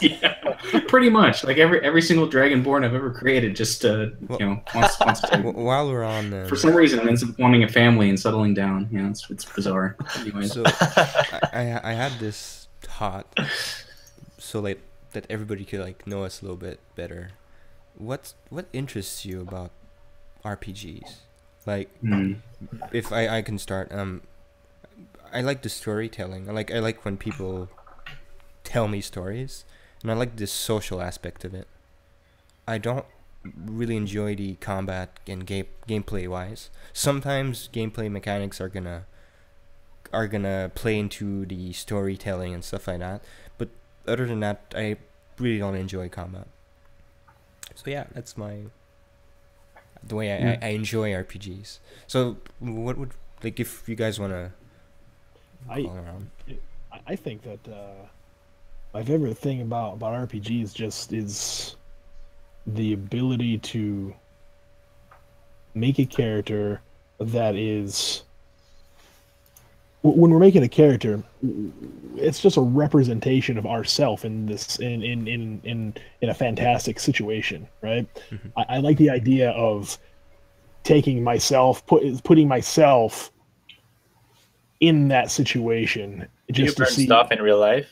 Yeah, pretty much. Like every single Dragonborn I've ever created just wants to. While we're on, for some reason, ends up wanting a family and settling down. It's bizarre. Anyways. So I had this thought, so like that everybody could like know us a little bit better. What interests you about RPGs? Like, if I can start, I like the storytelling. I like when people tell me stories, and I like this social aspect of it. I don't really enjoy the combat and gameplay wise. Sometimes gameplay mechanics are gonna play into the storytelling and stuff like that. But other than that, I really don't enjoy combat. So yeah, that's the way I enjoy RPGs. So what would, like, if you guys want to call around? I think that my favorite thing about RPGs is the ability to make a character that is, when we're making a character, it's just a representation of ourself in a fantastic situation, right? I like the idea of taking myself, putting myself in that situation. Do you burn stuff in real life?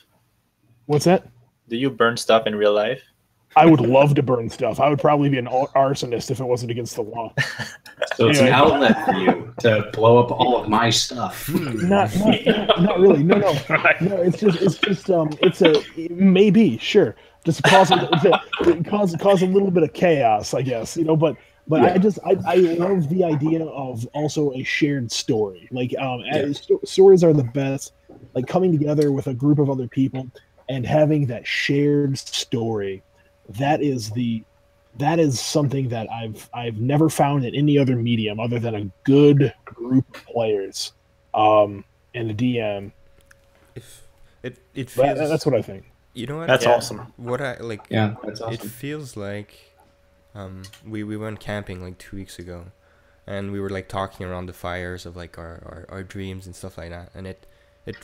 What's that? Do you burn stuff in real life? I would love to burn stuff. I would probably be an arsonist if it wasn't against the law. So it's an outlet for you to blow up all of my stuff. Not really. No. It may be, sure. Just cause a little bit of chaos, I guess. But I love the idea of also a shared story. Like stories are the best. Like coming together with a group of other people and having that shared story. That is something that I've never found in any other medium other than a good group of players, and a DM. It feels, that's what I think. You know what? That's awesome. What I like. Yeah, that's awesome. It feels like, we went camping like 2 weeks ago, and we were like talking around the fires of like our dreams and stuff like that, and it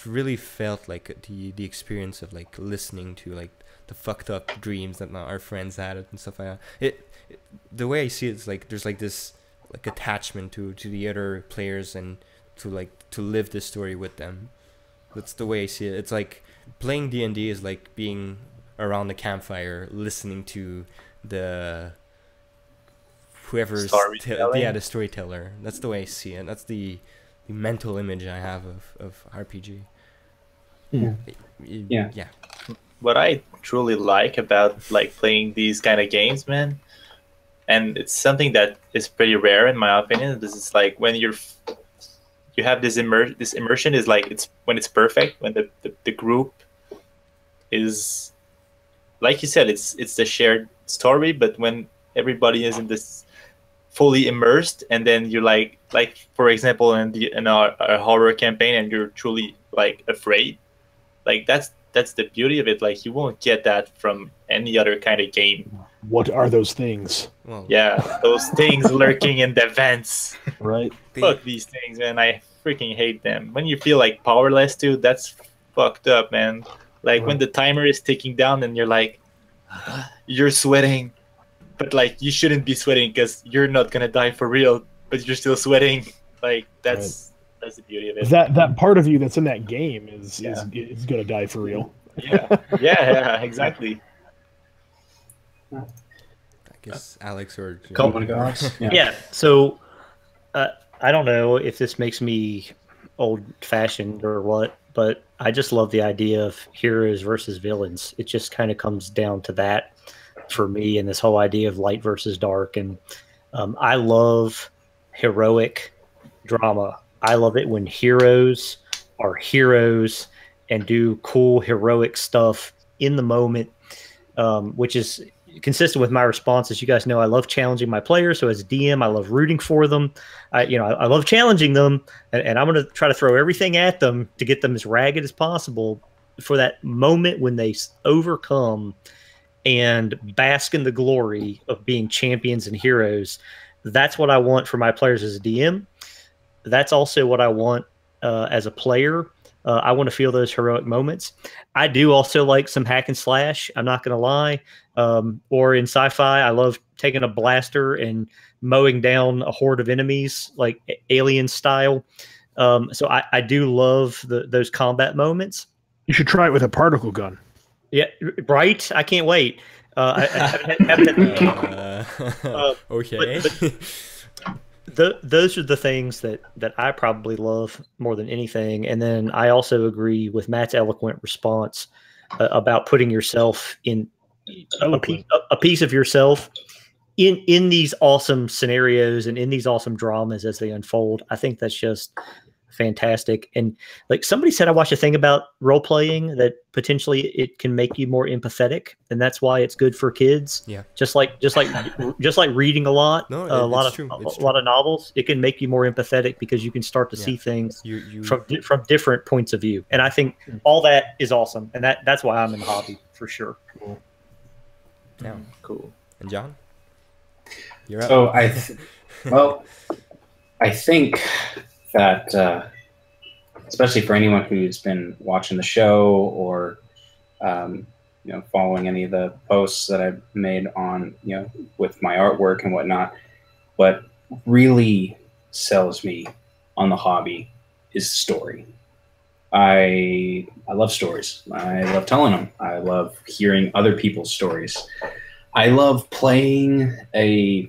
really felt like the experience of like listening to like the fucked up dreams that our friends had and stuff like that. The way I see it is like there's like this like attachment to the other players and to live this story with them. That's the way I see it. It's like playing D&D is like being around the campfire listening to the whoever's the storyteller. That's the way I see it. That's the mental image I have of RPG. Yeah. What I truly like about like playing these kind of games, man, and it's something that is pretty rare in my opinion. This is like when you have this immersion is like it's when it's perfect, when the group is, like you said, it's the shared story, but when everybody is in this fully immersed, and then you're like for example in our horror campaign, and you're truly like afraid, like that's the beauty of it. Like you won't get that from any other kind of game. What are those things? Well, yeah, those things lurking in the vents. Right. Fuck these things, man. I freaking hate them. When you feel like powerless, dude, that's fucked up, man. Like when the timer is ticking down and you're like, you're sweating, but like you shouldn't be sweating because you're not gonna die for real, but you're still sweating. Like that's the beauty of it. That part of you that's in that game is gonna die for real. Yeah, exactly. I guess Alex or Yeah. So I don't know if this makes me old-fashioned or what, but I just love the idea of heroes versus villains. It just kind of comes down to that for me, and this whole idea of light versus dark. And I love heroic drama. I love it when heroes are heroes and do cool heroic stuff in the moment, which is consistent with my responses. You guys know I love challenging my players. So as a DM, I love rooting for them. I love challenging them, and I'm going to try to throw everything at them to get them as ragged as possible for that moment when they overcome and bask in the glory of being champions and heroes. That's what I want for my players as a DM. That's also what I want as a player. I want to feel those heroic moments. I do also like some hack and slash. I'm not going to lie. Or in sci-fi, I love taking a blaster and mowing down a horde of enemies, like Alien style. So I do love those combat moments. You should try it with a particle gun. Yeah, right. I can't wait. Okay. Those are the things that I probably love more than anything. And then I also agree with Matt's eloquent response about putting yourself in a piece of yourself in these awesome scenarios and in these awesome dramas as they unfold. I think that's just fantastic. And like somebody said, I watched a thing about role playing that potentially it can make you more empathetic, and that's why it's good for kids. Yeah, just like reading a lot, a lot of novels. It can make you more empathetic because you can start to see things from different points of view. And I think all that is awesome, and that's why I'm in the hobby for sure. Cool. Yeah, cool. And John, you're up. So I think that especially for anyone who's been watching the show or following any of the posts that I've made on with my artwork and whatnot, what really sells me on the hobby is story. I love stories. I love telling them. I love hearing other people's stories. I love playing a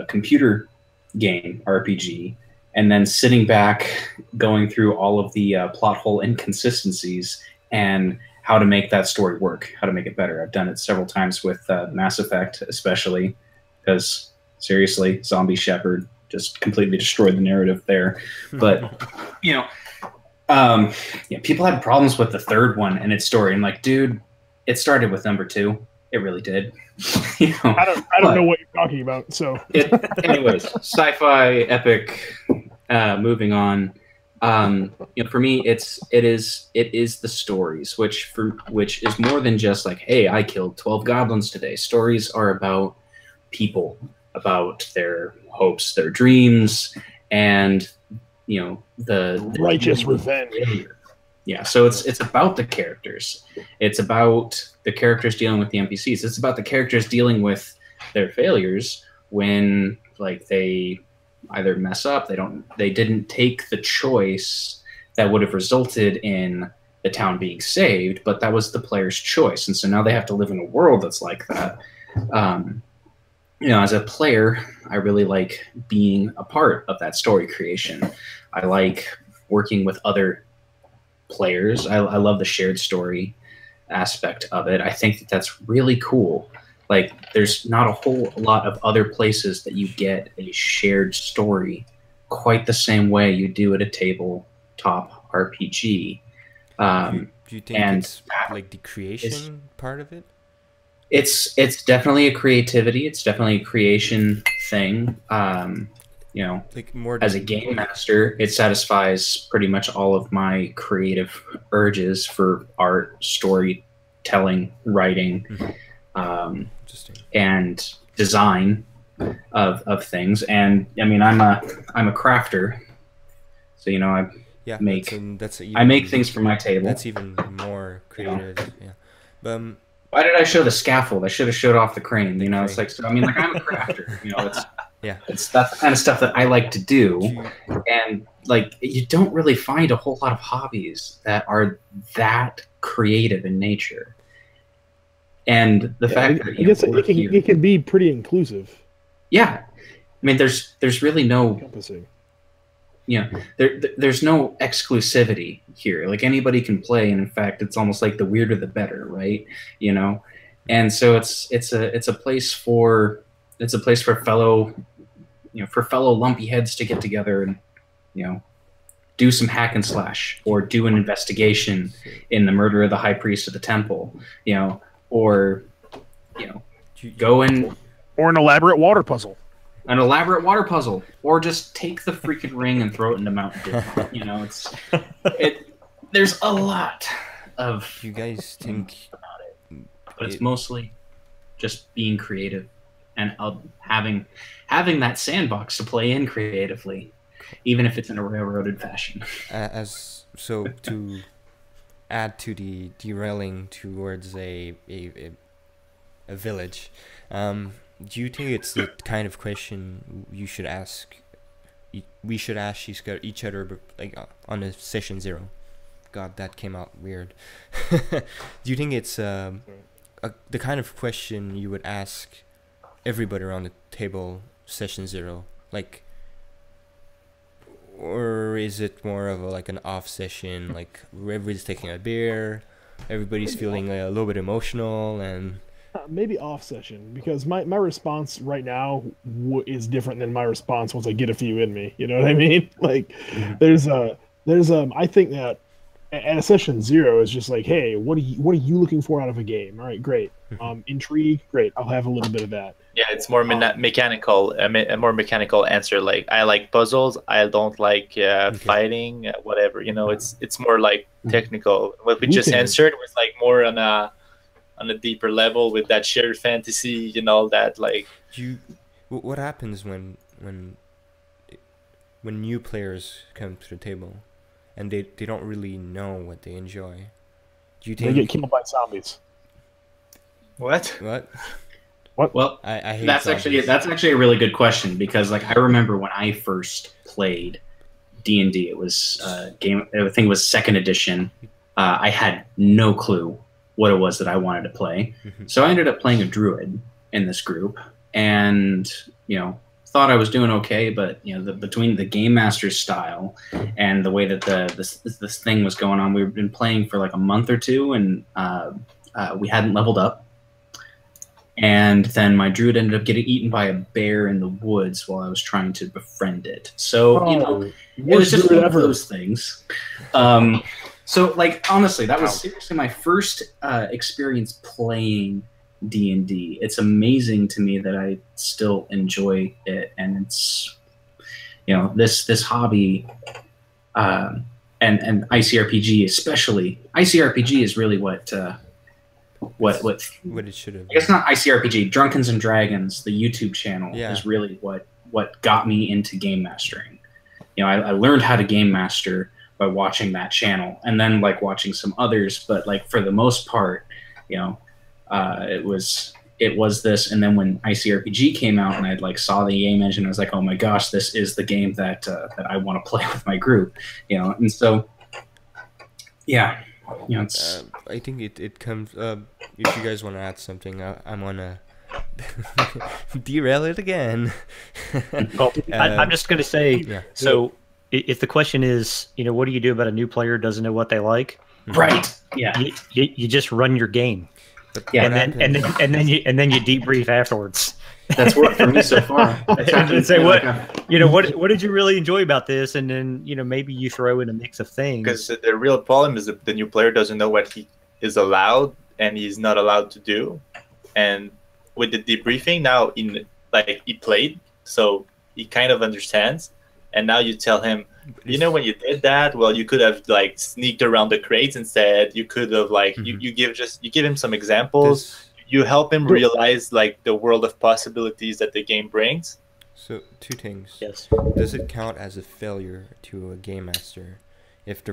computer game RPG and then sitting back, going through all of the plot hole inconsistencies and how to make that story work, how to make it better. I've done it several times with Mass Effect, especially, because seriously, Zombie Shepherd just completely destroyed the narrative there. But, people had problems with the third one and its story. I'm like, dude, it started with number 2. It really did. I don't know what you're talking about. So, anyways, sci-fi epic. Moving on. For me, it is the stories, which is more than just like, hey, I killed 12 goblins today. Stories are about people, about their hopes, their dreams, and the righteous revenge. Yeah, so it's about the characters. It's about the characters dealing with the NPCs. It's about the characters dealing with their failures when they either mess up, they didn't take the choice that would have resulted in the town being saved, but that was the player's choice. And so now they have to live in a world that's like that. As a player, I really like being a part of that story creation. I like working with other players. I love the shared story aspect of it. I think that that's really cool. Like, there's not a whole lot of other places that you get a shared story quite the same way you do at a tabletop RPG. Do you think it's like the creation part of it? It's definitely a creativity. It's definitely a creation thing. Like more as a game master, it satisfies pretty much all of my creative urges for art, storytelling, writing, and design of things. And I mean, I'm a crafter, so I make things for my table. That's even more creative. Yeah. Why did I show the scaffold? I should have showed off the crane. It's like, so I mean, like, I'm a crafter. That's the kind of stuff that I like to do. And like, you don't really find a whole lot of hobbies that are that creative in nature. And the fact that I guess it can be pretty inclusive. Yeah, I mean, there's really no encompassing. There's no exclusivity here. Like, anybody can play, and in fact, it's almost like the weirder the better, right? And so it's a place for fellow lumpy heads to get together and do some hack and slash, or do an investigation in the murder of the high priest of the temple, or go and or an elaborate water puzzle. Or just take the freaking ring and throw it into Mountain Dew. There's a lot of you guys think about it, but it's mostly just being creative and having that sandbox to play in creatively, even if it's in a railroaded fashion. So to add to the derailing towards a village, do you think it's the kind of question we should ask each other, like, on a session 0? God, that came out weird. Do you think it's the kind of question you would ask everybody around the table, session 0, like, or is it more of an off session, like where everybody's taking a beer, everybody's feeling a little bit emotional, and maybe off session, because my response right now is different than my response once I get a few in me. You know what I mean? Like, there's I think that at a session 0 is just like, hey, what are you looking for out of a game? All right, great. Intrigue, great. I'll have a little bit of that. Yeah, it's more mechanical, a more mechanical answer. Like, I like puzzles. I don't like fighting, whatever. It's more like technical. What we just answered was like more on a deeper level with that shared fantasy and all that. Like, what happens when new players come to the table and they don't really know what they enjoy? Do you think they get killed by zombies? What? Well, I hate that's zombies. actually a really good question, because like, I remember when I first played D&D, it was I think it was 2nd edition. I had no clue what it was that I wanted to play. So I ended up playing a druid in this group, and thought I was doing okay, but between the game master's style and the way that this thing was going on, we've been playing for like a month or two, and we hadn't leveled up. And then my druid ended up getting eaten by a bear in the woods while I was trying to befriend it. So it was just one of those things. So, like, honestly, that was seriously my first experience playing D&D. It's amazing to me that I still enjoy it, and it's this hobby, and ICRPG especially. ICRPG is really what it should have. I guess not ICRPG. Drunkens and Dragons, the YouTube channel, is really what got me into game mastering. I learned how to game master by watching that channel, and then like watching some others, but like for the most part, it was this. And then when ICRPG came out and I like saw the game engine, I was like, oh my gosh, this is the game that I want to play with my group, And so you know, it's I think it comes. If you guys want to add something, I'm gonna derail it again. Well, I'm just going to say, Yeah. so if the question is, what do you do about a new player who doesn't know what they like? right. Yeah. You just run your game, But Yeah, what and happens- then you debrief afterwards. That's worked for me so far. And say what did you really enjoy about this, and then maybe you throw in a mix of things. Because the real problem is that the new player doesn't know what he is allowed and he's not allowed to do. And with the debriefing now, he played, so he kind of understands. And now you tell him, when you did that, well, you could have sneaked around the crates instead. You could have you give him some examples. You help him realize the world of possibilities that the game brings. So 2 things. Yes. Does it count as a failure to a game master if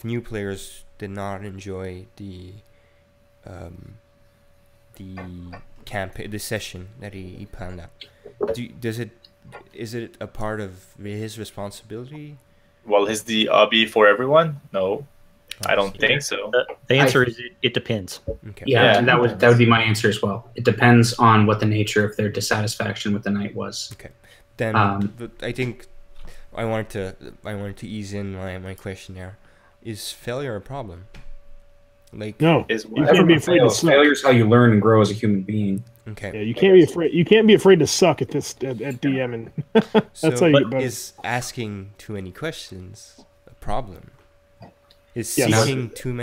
new players did not enjoy the campaign, the session that he planned out? Is it a part of his responsibility? Well, is the hobby for everyone? No, I don't think so. The answer is it depends. Okay. Yeah, and that would be my answer as well. It depends on what the nature of their dissatisfaction with the night was. Okay. Then I think I wanted to ease in my question there. Is failure a problem? No, Is you can't be afraid to suck. Failure is how you learn and grow as a human being. Okay. Yeah, you can't be afraid. You can't be afraid to suck at DM, and that's how you get better. Is asking too many questions a problem? Is Yes. seeking too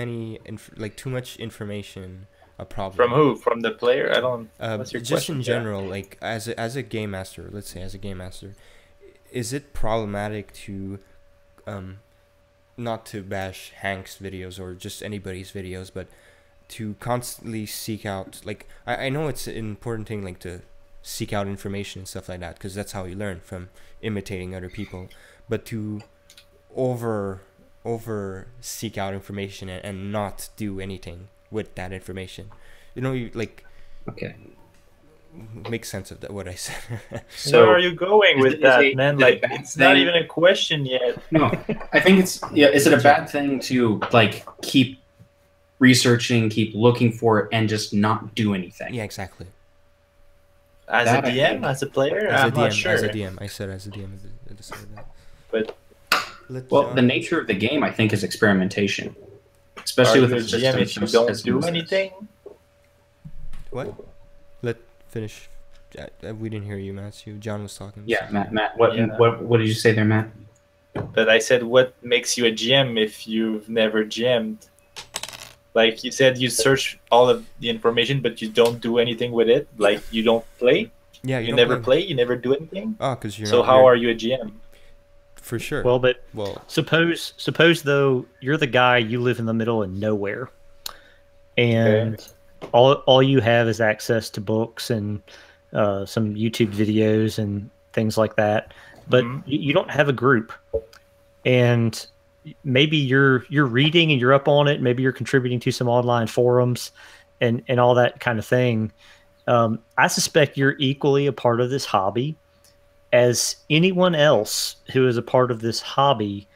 much information a problem? From who? From the player? I don't. What's your just question? in general, as a game master, let's say as a game master, is it problematic to, not to bash Hank's videos or just anybody's videos, but to constantly seek out, I know it's an important thing, to seek out information and stuff like that, because that's how you learn, from imitating other people, but to over seek out information and not do anything with that information, Okay. make sense of that, what I said. So where are you going with that, man? is it a bad It's not thing? even a question yet. No, I think it's is it a bad thing to keep researching, keep looking for it, and just not do anything? Yeah, exactly. As That a I DM, think- as a player, As I'm a not DM, sure. as a DM, I said as a DM at the start of that. But Well, the nature of the game, I think, is experimentation, especially are with you a a GM if you don't do anything? What? Let finish. We didn't hear you, Matthew. John was talking. Yeah, Matt. What Yeah. what did you say there, Matt? But I said, what makes you a GM if you've never GM'd? Like you said, you search all of the information, but you don't do anything with it. Like you don't play. Yeah, You don't never play. You never do anything. Oh, because you're. So not, how you're, are you a GM? For sure. Well, but well, suppose though you're the guy, you live in the middle of nowhere, and all you have is access to books and some YouTube videos and things like that, but you don't have a group, and maybe you're reading and you're up on it. Maybe you're contributing to some online forums and all that kind of thing. I suspect you're equally a part of this hobby as anyone else who is a part of this hobby,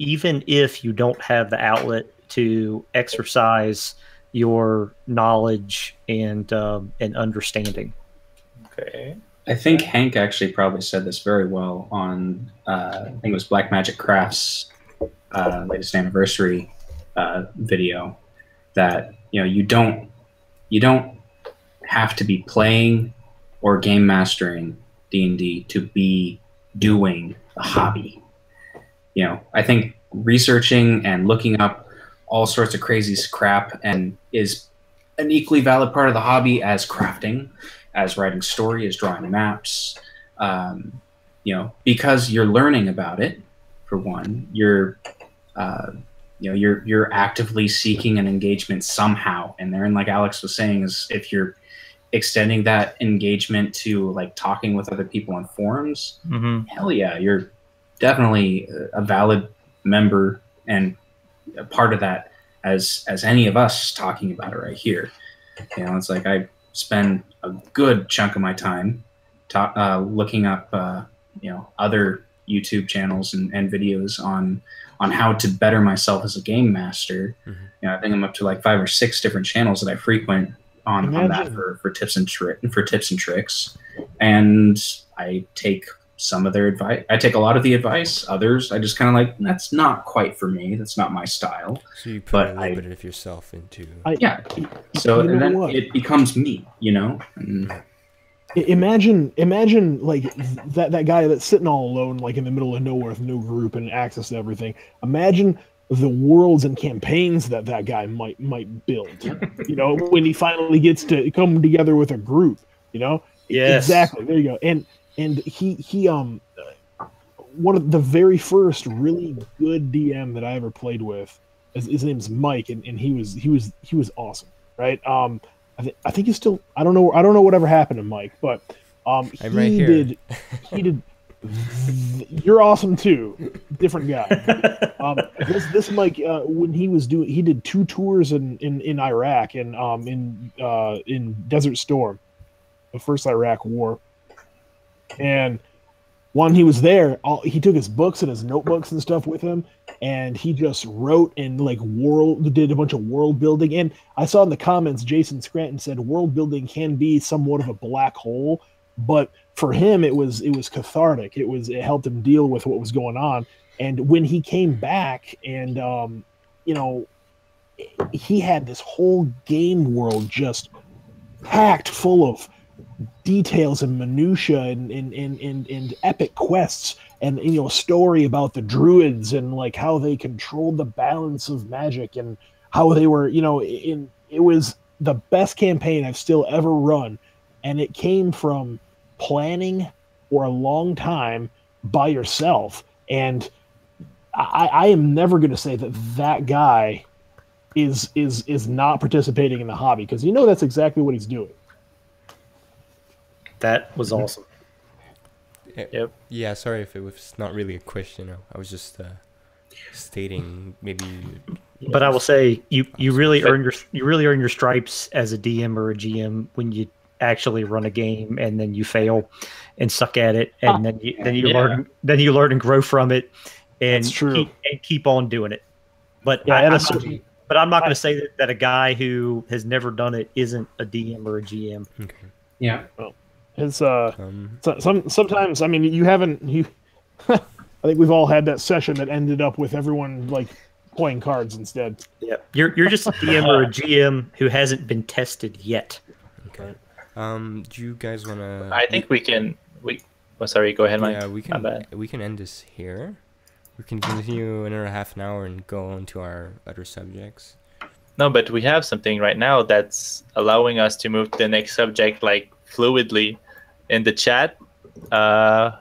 even if you don't have the outlet to exercise your knowledge and understanding. Okay. I think Hank actually probably said this very well on I think it was Black Magic Crafts latest anniversary video, that you don't have to be playing or game mastering D&D to be doing a hobby. I think researching and looking up all sorts of crazy crap and is an equally valid part of the hobby as crafting, as writing story, as drawing maps. Because you're learning about it. For one, you're actively seeking an engagement somehow, and therein, like Alex was saying, is if you're extending that engagement to talking with other people on forums, hell yeah, you're definitely a valid member and a part of that, as any of us talking about it right here. It's like I spend a good chunk of my time looking up other YouTube channels and videos on how to better myself as a game master. I think I'm up to like 5 or 6 different channels that I frequent on that for tips and tricks. And I take some of their advice. I take a lot of the advice. Others, I just kind of like, that's not quite for me. That's not my style. So you put a little bit of yourself into. So and then it becomes me, And, Imagine like that guy that's sitting all alone, like in the middle of nowhere with no group and access to everything. Imagine the worlds and campaigns that guy might build. When he finally gets to come together with a group. Yes. Exactly. There you go. And he one of the very first really good DM that I ever played with, his name's Mike, and he was awesome, right? I think he's still. I don't know whatever happened to Mike, but he did. You're awesome too. Different guy. This Mike, when he did 2 tours in Iraq and in Desert Storm, the first Iraq war, and when he was there, he took his books and his notebooks and stuff with him, and he just wrote and did a bunch of world building. And I saw in the comments, Jason Scranton said world building can be somewhat of a black hole, but for him it was cathartic. It helped him deal with what was going on. And when he came back, and he had this whole game world just packed full of details and minutia and epic quests, and a story about the druids and like how they controlled the balance of magic and how they were it was the best campaign I've still ever run, and it came from planning for a long time by yourself. And I am never going to say that guy is not participating in the hobby, because that's exactly what he's doing. That was awesome. Yep. Yeah, sorry if it was not really a question. I was just stating maybe. But I will say you really earn your stripes as a DM or a GM when you actually run a game and then you fail and suck at it, and then you learn and grow from it, and keep on doing it. But I'm not going to say that a guy who has never done it isn't a DM or a GM. Okay. Yeah. Well, it's sometimes, I mean, I think we've all had that session that ended up with everyone like playing cards instead. Yeah, you're just a DM or a GM who hasn't been tested yet. Okay. Do you guys want to? I think we can. Sorry, go ahead, Mike. Yeah, we can end this here. We can continue another half an hour and go on to our other subjects. No, but we have something right now that's allowing us to move to the next subject like fluidly. In the chat,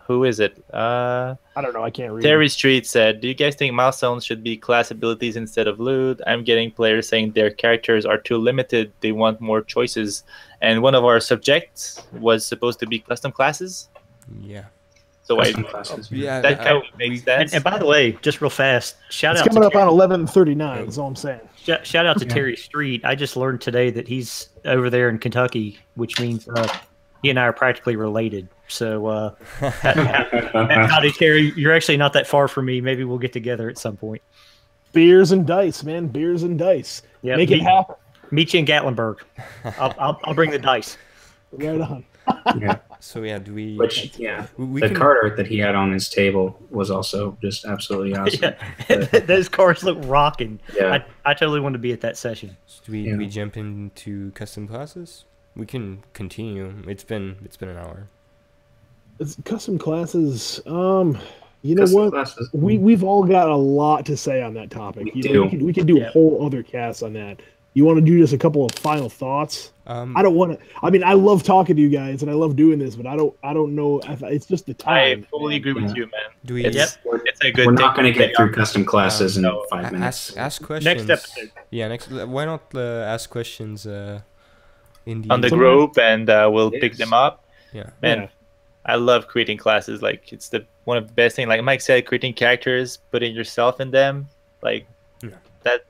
who is it? I don't know. I can't read. Terry Street said, "Do you guys think milestones should be class abilities instead of loot? I'm getting players saying their characters are too limited. They want more choices." And one of our subjects was supposed to be custom classes. Yeah. So yeah, that kind of makes sense. And by the way, just real fast, shout out. It's coming up on 11:39. That's all I'm saying. Shout out to Terry Street. I just learned today that he's over there in Kentucky, which means he and I are practically related. So, howdy, Terry. You're actually not that far from me. Maybe we'll get together at some point. Beers and dice, man. Beers and dice. Yeah, Make it happen. Meet you in Gatlinburg. I'll bring the dice. Right on. Yeah. So yeah, do we? Which the card art that he had on his table was also just absolutely awesome. Yeah. Those cards look rocking. Yeah. I totally want to be at that session. So do we jump into custom classes? We can continue. It's been an hour. It's custom classes. You know Custom what? classes. We've all got a lot to say on that topic. We could do a whole other cast on that. You want to do just a couple of final thoughts? I don't want to. I mean, I love talking to you guys and I love doing this, but I don't know if it's just the time. I fully agree with you, man. Do we? It's a good. We're not going to get through custom classes in 5 minutes. Ask questions. Next episode. Yeah, next. Why not ask questions in on the group, and we'll pick them up. Yeah, man. Yeah. I love creating classes. Like, it's one of the best things. Like Mike said, creating characters, putting yourself in them. Like,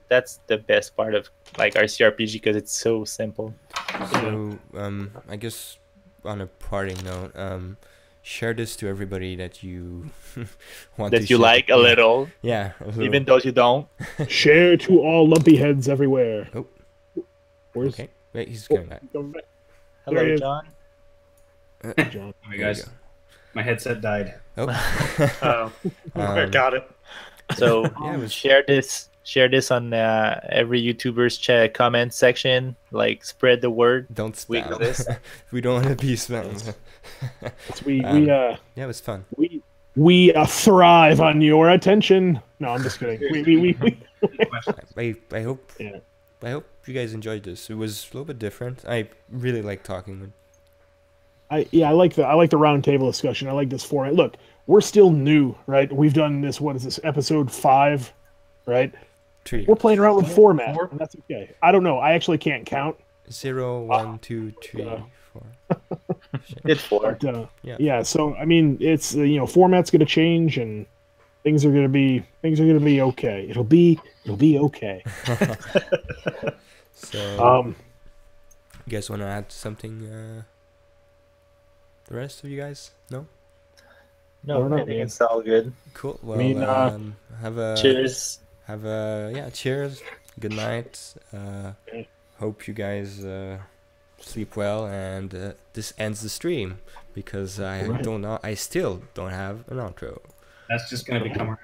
that's the best part of like ICRPG because it's so simple. So I guess on a parting note, share this to everybody that you want That to you share. like a little, Yeah, a little. even though you don't. Share to all lumpy heads everywhere. Oh. Where's Okay, wait, he's going back. Coming back? There Hello, he is. John. John. Hi There guys, you go. my headset died. Oh. Oh, Um, got it. So Yeah, it was- share this on every YouTuber's comment section. Like, spread the word. Don't We spam. exist. We don't want to be spammed. Yeah, Yeah, it was fun. we thrive on your attention. No, I'm just kidding. I hope. Yeah. I hope you guys enjoyed this. It was a little bit different. I really like talking with. I like the round table discussion. I like this format. Look, we're still new, right? We've done this. What is this? Episode 5, right? 3, We're playing around with format, and that's okay. I don't know. I actually can't count. 0, 1, 2, 3, 4. It's 4. But, Yeah. yeah. So I mean, it's format's going to change, and things are going to be okay. It'll be okay. So, you guys want to add something? The rest of you guys? No? No, don't know, I think man. it's all good. Cool. Well, mean, have a Cheers. Have a cheers. Good night. Hope you guys sleep well, and this ends the stream because I Right. I still don't have an outro. That's just gonna become our